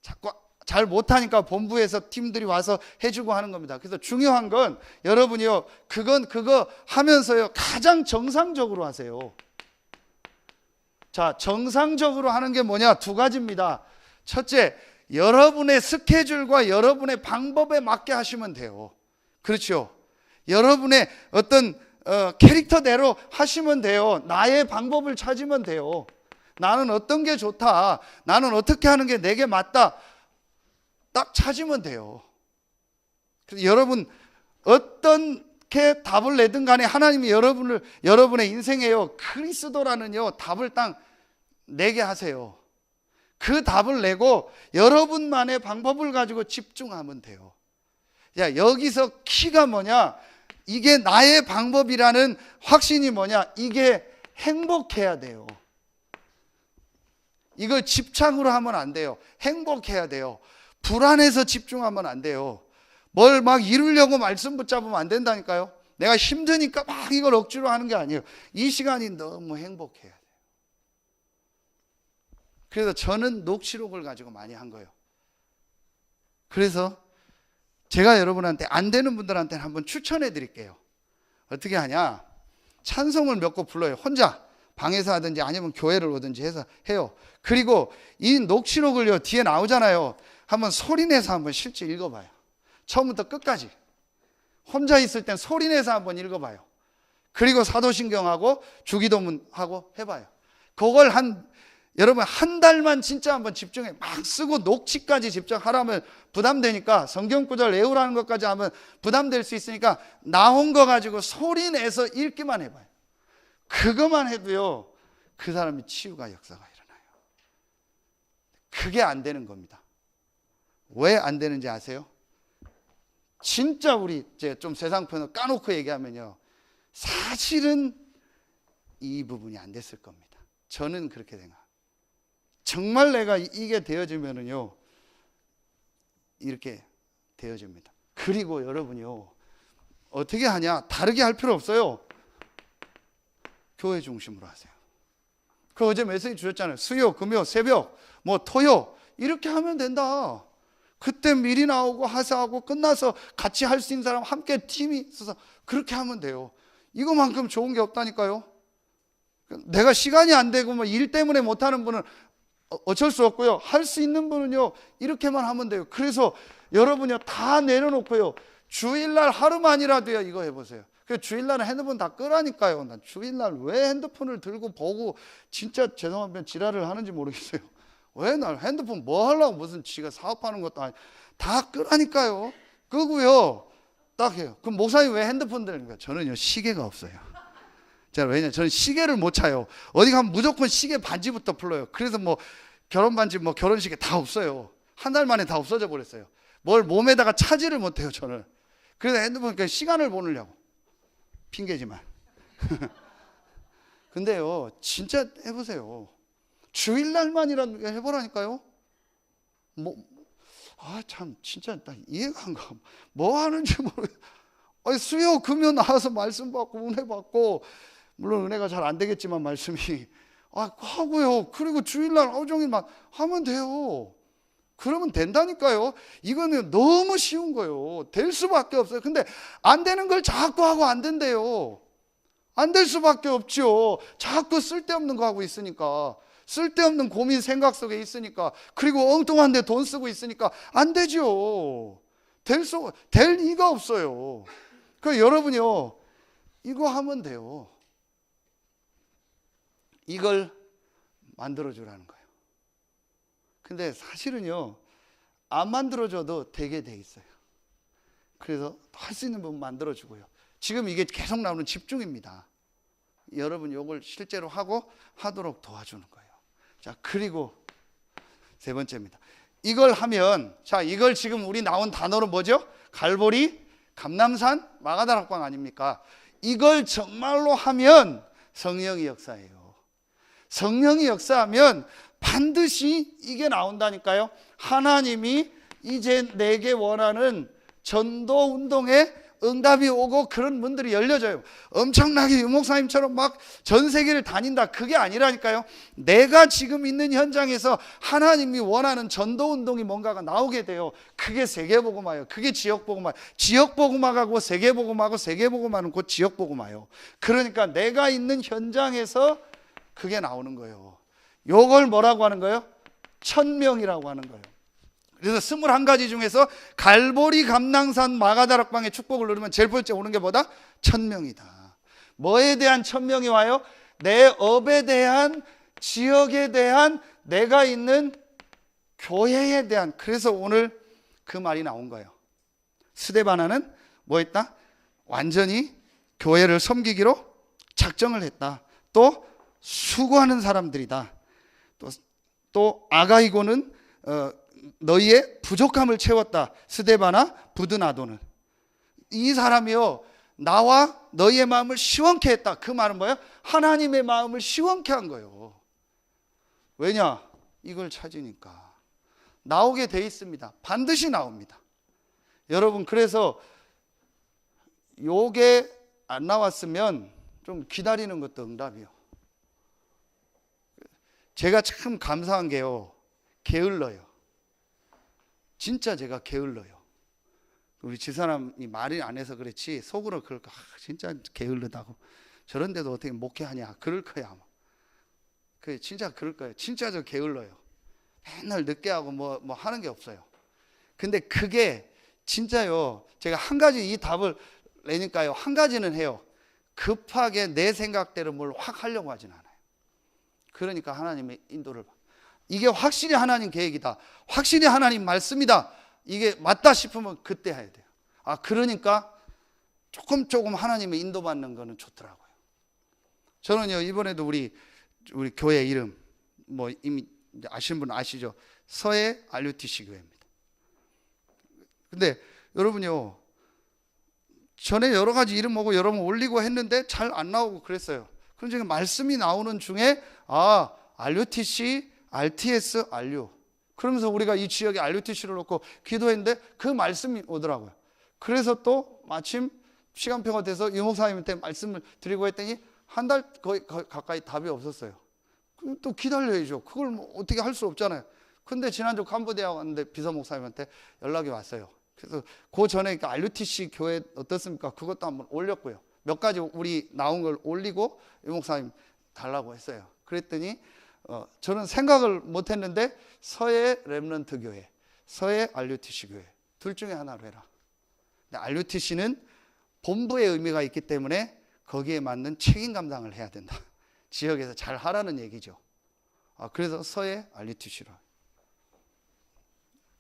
자꾸 잘 못하니까 본부에서 팀들이 와서 해주고 하는 겁니다. 그래서 중요한 건 여러분이요, 그거 하면서요, 가장 정상적으로 하세요. 자, 정상적으로 하는 게 뭐냐? 두 가지입니다. 첫째, 여러분의 스케줄과 여러분의 방법에 맞게 하시면 돼요. 그렇죠? 여러분의 어떤 캐릭터대로 하시면 돼요. 나의 방법을 찾으면 돼요. 나는 어떤 게 좋다, 나는 어떻게 하는 게 내게 맞다, 딱 찾으면 돼요. 그래서 여러분 어떻게 답을 내든 간에 하나님이 여러분의 인생에요, 그리스도라는요 답을 딱 내게 하세요. 그 답을 내고 여러분만의 방법을 가지고 집중하면 돼요. 야, 여기서 키가 뭐냐? 이게 나의 방법이라는 확신이 뭐냐? 이게 행복해야 돼요. 이걸 집착으로 하면 안 돼요. 행복해야 돼요. 불안해서 집중하면 안 돼요. 뭘 막 이루려고 말씀 붙잡으면 안 된다니까요. 내가 힘드니까 막 이걸 억지로 하는 게 아니에요. 이 시간이 너무 행복해야 돼요. 그래서 저는 녹취록을 가지고 많이 한 거예요. 그래서 제가 여러분한테, 안 되는 분들한테는 한번 추천해 드릴게요. 어떻게 하냐? 찬송을 몇 곡 불러요. 혼자 방에서 하든지 아니면 교회를 오든지 해서 해요. 그리고 이 녹취록을요, 뒤에 나오잖아요. 한번 소리내서 한번 실제 읽어봐요. 처음부터 끝까지. 혼자 있을 땐 소리내서 한번 읽어봐요. 그리고 사도신경하고 주기도문하고 해봐요. 그걸 여러분 한 달만 진짜 한번 집중해. 막 쓰고 녹취까지 집중하라면 부담되니까, 성경구절 외우라는 것까지 하면 부담될 수 있으니까 나온 거 가지고 소리내서 읽기만 해봐요. 그것만 해도요, 그 사람이 치유가 역사가 일어나요. 그게 안 되는 겁니다. 왜 안 되는지 아세요? 진짜 우리 이제 좀 세상 편을 까놓고 얘기하면요, 사실은 이 부분이 안 됐을 겁니다. 저는 그렇게 생각합니다. 정말 내가 이게 되어지면은요, 이렇게 되어집니다. 그리고 여러분이요, 어떻게 하냐? 다르게 할 필요 없어요. 교회 중심으로 하세요. 그 어제 메시지 주셨잖아요. 수요, 금요, 새벽, 뭐 토요, 이렇게 하면 된다. 그때 미리 나오고 하사하고 끝나서 같이 할 수 있는 사람 함께 팀이 있어서 그렇게 하면 돼요. 이거만큼 좋은 게 없다니까요. 내가 시간이 안 되고 뭐 일 때문에 못하는 분은 어쩔 수 없고요. 할 수 있는 분은요, 이렇게만 하면 돼요. 그래서 여러분이요, 다 내려놓고요, 주일날 하루만이라도요, 이거 해보세요. 주일날은 핸드폰 다 끄라니까요. 난 주일날 왜 핸드폰을 들고 보고 진짜 죄송하면 지랄을 하는지 모르겠어요. 왜 날 핸드폰 뭐 하려고, 무슨 지가 사업하는 것도 아니고 다 끄라니까요. 끄고요, 딱 해요. 그럼 목사님 왜 핸드폰 드는 거야? 저는요, 시계가 없어요. 왜냐면 저는 시계를 못 차요. 어디 가면 무조건 시계 반지부터 풀러요. 그래서 뭐 결혼 반지, 뭐 결혼식에 다 없어요. 한 달 만에 다 없어져 버렸어요. 뭘 몸에다가 차지를 못해요, 저는. 그래서 핸드폰 시간을 보느냐고. 핑계지만. 근데요, 진짜 해보세요. 주일날만이라도 해보라니까요. 참 진짜 나 이해가 안 가. 뭐 하는지 모르겠어요. 수요 금요 나와서 말씀 받고 은혜 받고, 물론 은혜가 잘 안 되겠지만 말씀이 하고요. 그리고 주일날 하루 종일만 하면 돼요. 그러면 된다니까요. 이거는 너무 쉬운 거예요. 될 수밖에 없어요. 근데 안 되는 걸 자꾸 하고 안 된대요. 안 될 수밖에 없죠. 자꾸 쓸데없는 거 하고 있으니까. 쓸데없는 고민 생각 속에 있으니까. 그리고 엉뚱한 데 돈 쓰고 있으니까 안 되죠. 될 리가 없어요. 그러니까 여러분이요, 이거 하면 돼요. 이걸 만들어주라는 거예요. 근데 사실은요, 안 만들어줘도 되게 돼 있어요. 그래서 할 수 있는 부분 만들어주고요. 지금 이게 계속 나오는 집중입니다. 여러분 이걸 실제로 하도록 도와주는 거예요. 자, 그리고 세 번째입니다. 이걸 하면, 자, 이걸 지금 우리 나온 단어로 뭐죠? 갈보리, 감람산, 마가다락방 아닙니까? 이걸 정말로 하면 성령이 역사해요. 성령이 역사하면 반드시 이게 나온다니까요. 하나님이 이제 내게 원하는 전도 운동에 응답이 오고 그런 문들이 열려져요. 엄청나게 유목사님처럼 막 전 세계를 다닌다, 그게 아니라니까요. 내가 지금 있는 현장에서 하나님이 원하는 전도 운동이 뭔가가 나오게 돼요. 그게 세계복음화예요. 그게 지역복음화. 지역복음화가고 세계복음화고, 세계복음화는 곧 지역복음화예요. 그러니까 내가 있는 현장에서 그게 나오는 거예요. 요걸 뭐라고 하는 거예요? 천명이라고 하는 거예요. 그래서 21가지 중에서 갈보리, 감람산, 마가다락방의 축복을 누리면 제일 번째 오는 게 뭐다? 천명이다. 뭐에 대한 천명이 와요? 내 업에 대한, 지역에 대한, 내가 있는 교회에 대한. 그래서 오늘 그 말이 나온 거예요. 스데바나는 뭐 했다? 완전히 교회를 섬기기로 작정을 했다. 또 수고하는 사람들이다. 또 아가이고는 너희의 부족함을 채웠다. 스데바나, 부드나도는. 이 사람이요, 나와 너희의 마음을 시원케 했다. 그 말은 뭐예요? 하나님의 마음을 시원케 한 거예요. 왜냐? 이걸 찾으니까. 나오게 돼 있습니다. 반드시 나옵니다. 여러분, 그래서 요게 안 나왔으면 좀 기다리는 것도 응답이요. 제가 참 감사한 게요, 게을러요. 진짜 제가 게을러요. 우리 집사람이 말을 안 해서 그렇지 속으로 그럴 거, 진짜 게을르다고, 저런데도 어떻게 목회하냐 그럴 거야 아마. 진짜 그럴 거예요. 진짜 저 게을러요. 맨날 늦게 하고 뭐 하는 게 없어요. 근데 그게 진짜요. 제가 한 가지 이 답을 내니까요. 한 가지는 해요. 급하게 내 생각대로 뭘 확 하려고 하진 않아요. 그러니까 하나님의 인도를 받. 이게 확실히 하나님 계획이다. 확실히 하나님 말씀이다. 이게 맞다 싶으면 그때 해야 돼요. 아, 그러니까 조금 하나님의 인도받는 거는 좋더라고요. 저는요, 이번에도 우리 교회 이름, 뭐 이미 아시는 분 아시죠? 서해 RUTC 교회입니다. 근데 여러분요, 전에 여러 가지 이름 오고 여러 번 올리고 했는데 잘 안 나오고 그랬어요. 그럼 지금 말씀이 나오는 중에 RUTC, RTS, RU. 그러면서 우리가 이 지역에 RUTC를 놓고 기도했는데 그 말씀이 오더라고요. 그래서 또 마침 시간표가 돼서 유 목사님한테 말씀을 드리고 했더니 한 달 거의 가까이 답이 없었어요. 그럼 또 기다려야죠. 그걸 뭐 어떻게 할 수 없잖아요. 근데 지난주 캄보디아 왔는데 비서 목사님한테 연락이 왔어요. 그래서 그 전에 RUTC 교회 어떻습니까? 그것도 한번 올렸고요. 몇 가지 우리 나온 걸 올리고 유 목사님 달라고 했어요. 그랬더니 저는 생각을 못했는데 서해 렘넌트 교회, 서해 RUTC 교회 둘 중에 하나로 해라. 근데 RUTC는 본부의 의미가 있기 때문에 거기에 맞는 책임 감당을 해야 된다. 지역에서 잘 하라는 얘기죠. 그래서 서해 RUTC로.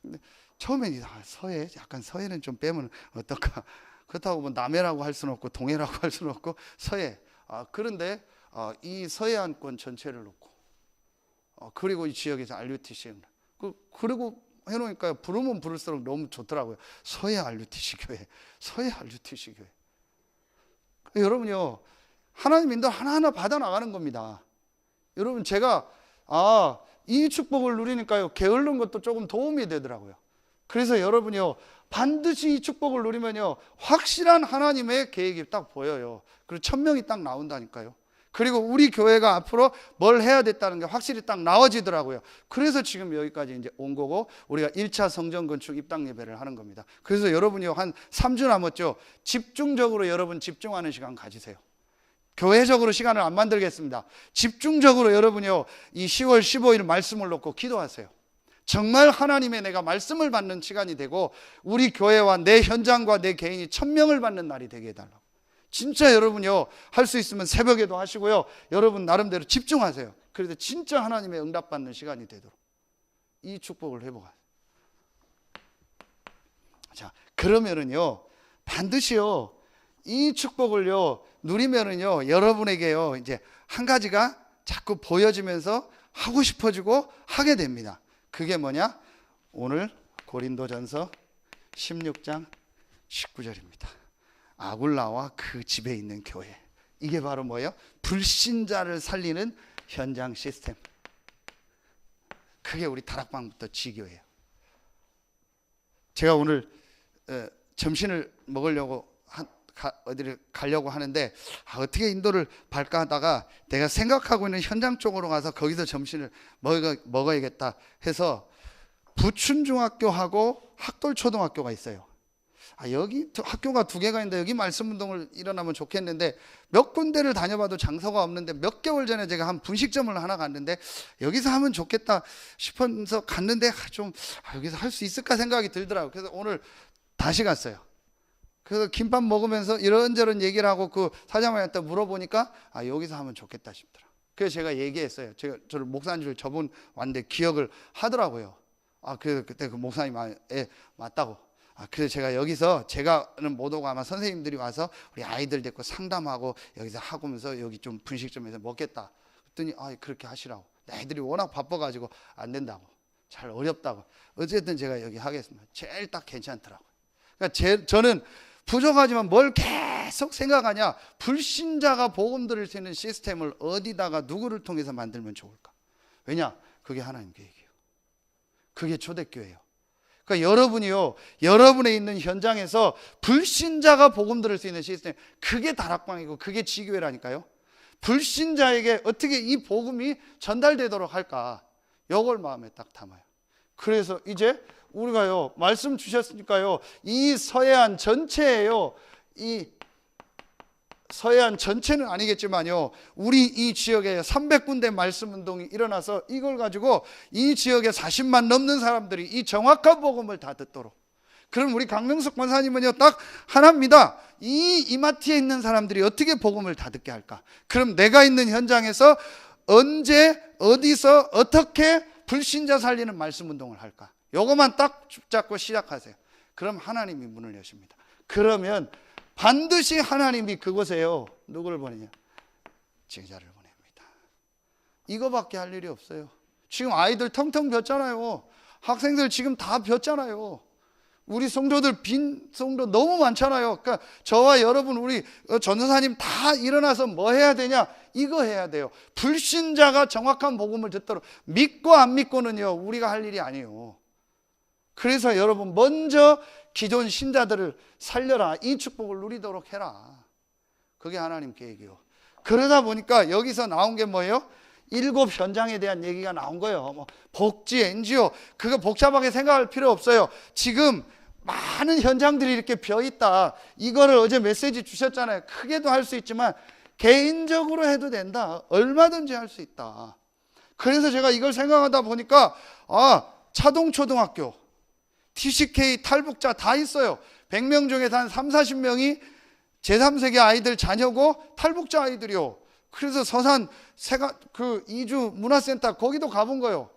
근데 처음에는 서해, 약간 서해는 좀 빼면 어떨까? 그렇다고 뭐 남해라고 할 수는 없고 동해라고 할 수는 없고 서해. 그런데 이 서해안권 전체를 놓고 그리고 이 지역에서 RUTC 그리고 해놓으니까 부르면 부를수록 너무 좋더라고요. 서해 RUTC 교회, 서해 RUTC 교회. 여러분요, 하나님 인도 하나하나 받아 나가는 겁니다. 여러분, 제가 이 축복을 누리니까요, 게으른 것도 조금 도움이 되더라고요. 그래서 여러분요, 반드시 이 축복을 누리면요, 확실한 하나님의 계획이 딱 보여요. 그리고 1000명이 딱 나온다니까요. 그리고 우리 교회가 앞으로 뭘 해야 됐다는 게 확실히 딱 나와지더라고요. 그래서 지금 여기까지 이제 온 거고, 우리가 1차 성전 건축 입당 예배를 하는 겁니다. 그래서 여러분이요, 한 3주 남았죠. 집중적으로 여러분 집중하는 시간 가지세요. 교회적으로 시간을 안 만들겠습니다. 집중적으로 여러분이요, 이 10월 15일 말씀을 놓고 기도하세요. 정말 하나님의 내가 말씀을 받는 시간이 되고 우리 교회와 내 현장과 내 개인이 1000명을 받는 날이 되게 해달라고. 진짜 여러분요, 할 수 있으면 새벽에도 하시고요, 여러분 나름대로 집중하세요. 그래서 진짜 하나님의 응답받는 시간이 되도록 이 축복을 회복하세요. 자, 그러면은요, 반드시요, 이 축복을요 누리면은요, 여러분에게요 이제 한 가지가 자꾸 보여지면서 하고 싶어지고 하게 됩니다. 그게 뭐냐? 오늘 고린도전서 16장 19절입니다. 아굴라와 그 집에 있는 교회. 이게 바로 뭐예요? 불신자를 살리는 현장 시스템. 그게 우리 다락방부터 지교예요. 제가 오늘 점심을 먹으려고 어디를 가려고 하는데 어떻게 인도를 발까 하다가 내가 생각하고 있는 현장 쪽으로 가서 거기서 점심을 먹어야겠다 해서 부춘중학교하고 학돌초등학교가 있어요. 여기 학교가 2개가 있는데 여기 말씀운동을 일어나면 좋겠는데 몇 군데를 다녀봐도 장소가 없는데 몇 개월 전에 제가 한 분식점을 하나 갔는데 여기서 하면 좋겠다 싶어서 갔는데 좀 여기서 할 수 있을까 생각이 들더라고요. 그래서 오늘 다시 갔어요. 그래서 김밥 먹으면서 이런저런 얘기를 하고 그 사장님한테 물어보니까 여기서 하면 좋겠다 싶더라고요. 그래서 제가 얘기했어요. 저를 목사인 줄 저분 왔는데 기억을 하더라고요. 그때 그 목사님 맞다고. 그래서 제가 여기서 제가는 못 오고 아마 선생님들이 와서 우리 아이들 데리고 상담하고 여기서 하고면서 여기 좀 분식점에서 먹겠다. 그랬더니 그렇게 하시라고. 애들이 워낙 바빠가지고 안 된다고. 잘 어렵다고. 어쨌든 제가 여기 하겠습니다. 제일 딱 괜찮더라고요. 그러니까 저는 부족하지만 뭘 계속 생각하냐? 불신자가 복음 들을 수 있는 시스템을 어디다가 누구를 통해서 만들면 좋을까? 왜냐? 그게 하나님 계획이에요. 그게 초대교회예요. 그러니까 여러분이요, 여러분의 있는 현장에서 불신자가 복음 들을 수 있는 시스템, 그게 다락방이고 그게 지교회라니까요. 불신자에게 어떻게 이 복음이 전달되도록 할까? 이걸 마음에 딱 담아요. 그래서 이제 우리가요, 말씀 주셨으니까요, 이 서해안 전체에요, 이 서해안 전체는 아니겠지만요, 우리 이 지역에 300군데 말씀 운동이 일어나서 이걸 가지고 이 지역에 40만 넘는 사람들이 이 정확한 복음을 다 듣도록. 그럼 우리 강명석 권사님은요, 딱 하나입니다. 이 이마트에 있는 사람들이 어떻게 복음을 다 듣게 할까? 그럼 내가 있는 현장에서 언제, 어디서, 어떻게 불신자 살리는 말씀 운동을 할까? 요거만 딱 붙잡고 시작하세요. 그럼 하나님이 문을 여십니다. 그러면 반드시 하나님이 그곳에요, 누구를 보내냐? 제자를 보냅니다. 이거밖에 할 일이 없어요. 지금 아이들 텅텅 폈잖아요. 학생들 지금 다 폈잖아요. 우리 성도들 빈 성도 너무 많잖아요. 그러니까 저와 여러분, 우리 전도사님 다 일어나서 뭐 해야 되냐? 이거 해야 돼요. 불신자가 정확한 복음을 듣도록. 믿고 안 믿고는요, 우리가 할 일이 아니에요. 그래서 여러분, 먼저 기존 신자들을 살려라. 이 축복을 누리도록 해라. 그게 하나님 계획이요. 그러다 보니까 여기서 나온 게 뭐예요? 7 현장에 대한 얘기가 나온 거예요. 뭐 복지, NGO, 그거 복잡하게 생각할 필요 없어요. 지금 많은 현장들이 이렇게 비어있다. 이거를 어제 메시지 주셨잖아요. 크게도 할 수 있지만 개인적으로 해도 된다. 얼마든지 할 수 있다. 그래서 제가 이걸 생각하다 보니까 차동초등학교, TCK 탈북자 다 있어요. 100명 중에서 한 3, 40명이 제3세계 아이들 자녀고 탈북자 아이들이요. 그래서 서산 이주 문화센터 거기도 가본 거예요.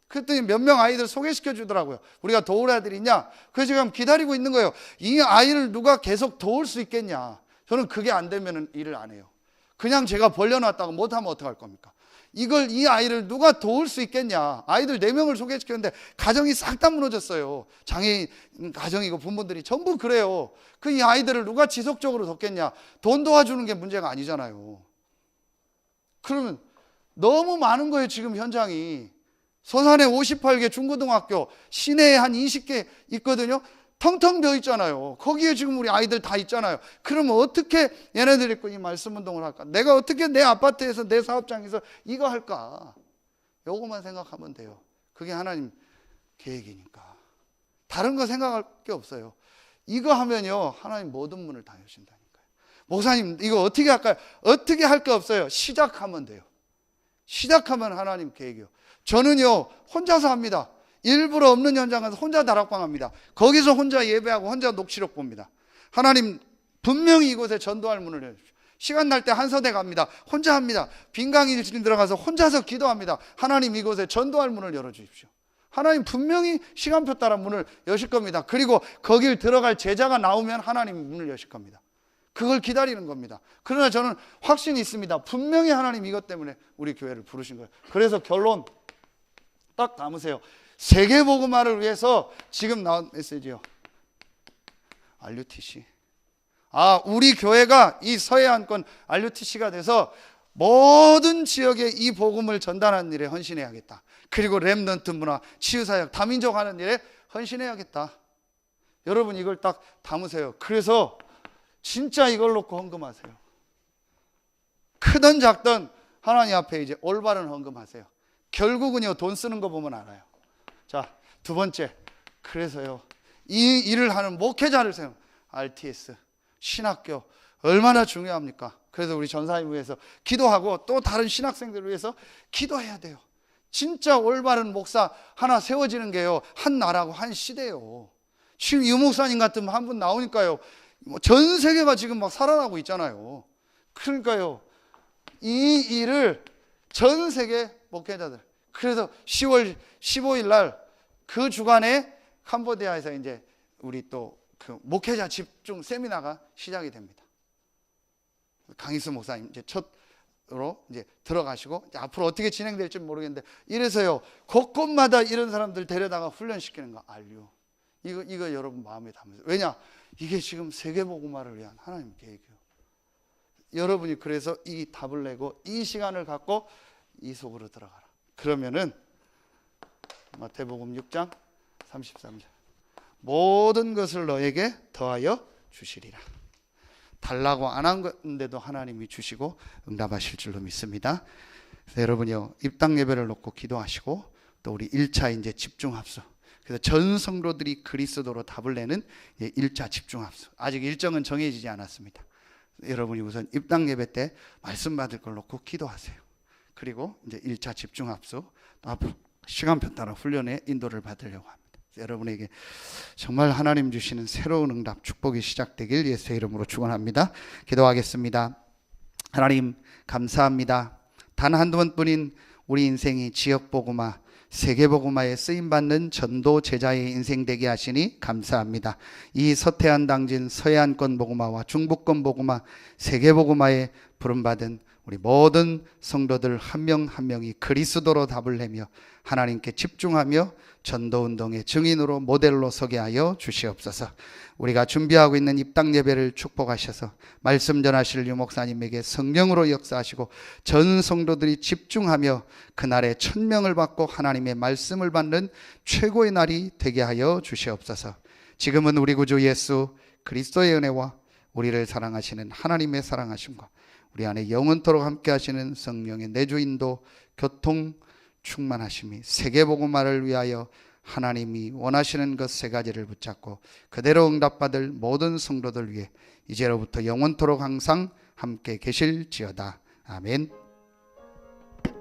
그랬더니 몇 명 아이들 소개시켜 주더라고요. 우리가 도울 아들이 있냐? 그래서 지금 기다리고 있는 거예요. 이 아이를 누가 계속 도울 수 있겠냐? 저는 그게 안 되면 일을 안 해요. 그냥 제가 벌려놨다가 못하면 어떡할 겁니까? 이 아이를 누가 도울 수 있겠냐? 아이들 4명을 소개시켰는데 가정이 싹 다 무너졌어요. 장애인 가정이고 부모들이 전부 그래요. 이 아이들을 누가 지속적으로 돕겠냐? 돈 도와주는 게 문제가 아니잖아요. 그러면 너무 많은 거예요, 지금 현장이. 서산에 58개 중고등학교, 시내에 한 20개 있거든요. 텅텅 비어 있잖아요. 거기에 지금 우리 아이들 다 있잖아요. 그러면 어떻게 얘네들이 이 말씀 운동을 할까? 내가 어떻게 내 아파트에서, 내 사업장에서 이거 할까? 요거만 생각하면 돼요. 그게 하나님 계획이니까. 다른 거 생각할 게 없어요. 이거 하면요, 하나님 모든 문을 다 여신다니까요. 목사님, 이거 어떻게 할까요? 어떻게 할 게 없어요. 시작하면 돼요. 시작하면 하나님 계획이요. 저는요, 혼자서 합니다. 일부러 없는 현장에서 혼자 다락방 합니다. 거기서 혼자 예배하고 혼자 녹취록 봅니다. 하나님 분명히 이곳에 전도할 문을 열어주십시오. 시간 날 때 한서대 갑니다. 혼자 합니다. 빈강이 들어가서 혼자서 기도합니다. 하나님 이곳에 전도할 문을 열어주십시오. 하나님 분명히 시간표 따라 문을 여실 겁니다. 그리고 거길 들어갈 제자가 나오면 하나님 문을 여실 겁니다. 그걸 기다리는 겁니다. 그러나 저는 확신이 있습니다. 분명히 하나님 이것 때문에 우리 교회를 부르신 거예요. 그래서 결론 딱 담으세요. 세계복음화를 위해서 지금 나온 메시지요. RUTC. 우리 교회가 이 서해안권 RUTC가 돼서 모든 지역에 이 복음을 전달하는 일에 헌신해야겠다. 그리고 렘넌트 문화, 치유사역, 다민족 하는 일에 헌신해야겠다. 여러분 이걸 딱 담으세요. 그래서 진짜 이걸 놓고 헌금하세요. 크든 작든 하나님 앞에 이제 올바른 헌금하세요. 결국은요, 돈 쓰는 거 보면 알아요. 자, 두 번째. 그래서요, 이 일을 하는 목회자를 세우는 RTS, 신학교, 얼마나 중요합니까? 그래서 우리 전사님 위해서 기도하고 또 다른 신학생들을 위해서 기도해야 돼요. 진짜 올바른 목사 하나 세워지는 게요, 한 나라고 한 시대예요. 지금 유 목사님 같은 한 분 나오니까요, 전 세계가 지금 막 살아나고 있잖아요. 그러니까요, 이 일을 전 세계 목회자들. 그래서 10월 15일 날 그 주간에 캄보디아에서 이제 우리 또 그 목회자 집중 세미나가 시작이 됩니다. 강희수 목사님 이제 첫으로 이제 들어가시고 이제 앞으로 어떻게 진행될지 모르겠는데, 이래서요, 곳곳마다 이런 사람들 데려다가 훈련시키는 거 알류. 이거 여러분 마음에 담으세요. 왜냐? 이게 지금 세계복음화를 위한 하나님 계획이에요. 여러분이 그래서 이 답을 내고 이 시간을 갖고 이 속으로 들어가라. 그러면은 마태복음 6장 33절. 모든 것을 너에게 더하여 주시리라. 달라고 안 한 건데도 하나님이 주시고 응답하실 줄로 믿습니다. 여러분이요, 입당 예배를 놓고 기도하시고 또 우리 1차 이제 집중합수. 그래서 전 성도들이 그리스도로 답을 내는 1차 집중합수. 아직 일정은 정해지지 않았습니다. 여러분이 우선 입당 예배 때 말씀 받을 걸 놓고 기도하세요. 그리고 이제 1차 집중합수 또 앞으로 시간표 따라 훈련에 인도를 받으려고 합니다. 여러분에게 정말 하나님 주시는 새로운 응답 축복이 시작되길 예수의 이름으로 축원합니다. 기도하겠습니다. 하나님 감사합니다. 단 한두 번뿐인 우리 인생이 지역복음화, 세계복음화에 쓰임받는 전도 제자의 인생 되게 하시니 감사합니다. 이 서태한 당진 서해안권 복음화와 중부권 복음화, 세계복음화에 부름받은 우리 모든 성도들 한 명 한 명이 그리스도로 답을 내며 하나님께 집중하며 전도운동의 증인으로 모델로 서게 하여 주시옵소서. 우리가 준비하고 있는 입당 예배를 축복하셔서 말씀 전하실 유 목사님에게 성령으로 역사하시고 전 성도들이 집중하며 그날에 1000명을 받고 하나님의 말씀을 받는 최고의 날이 되게 하여 주시옵소서. 지금은 우리 구주 예수 그리스도의 은혜와 우리를 사랑하시는 하나님의 사랑하심과 우리 안에 영원토록 함께 하시는 성령의 내주인도 교통 충만하심이 세계복음화를 위하여 하나님이 원하시는 것 3가지를 붙잡고 그대로 응답받을 모든 성도들 위해 이제로부터 영원토록 항상 함께 계실지어다. 아멘.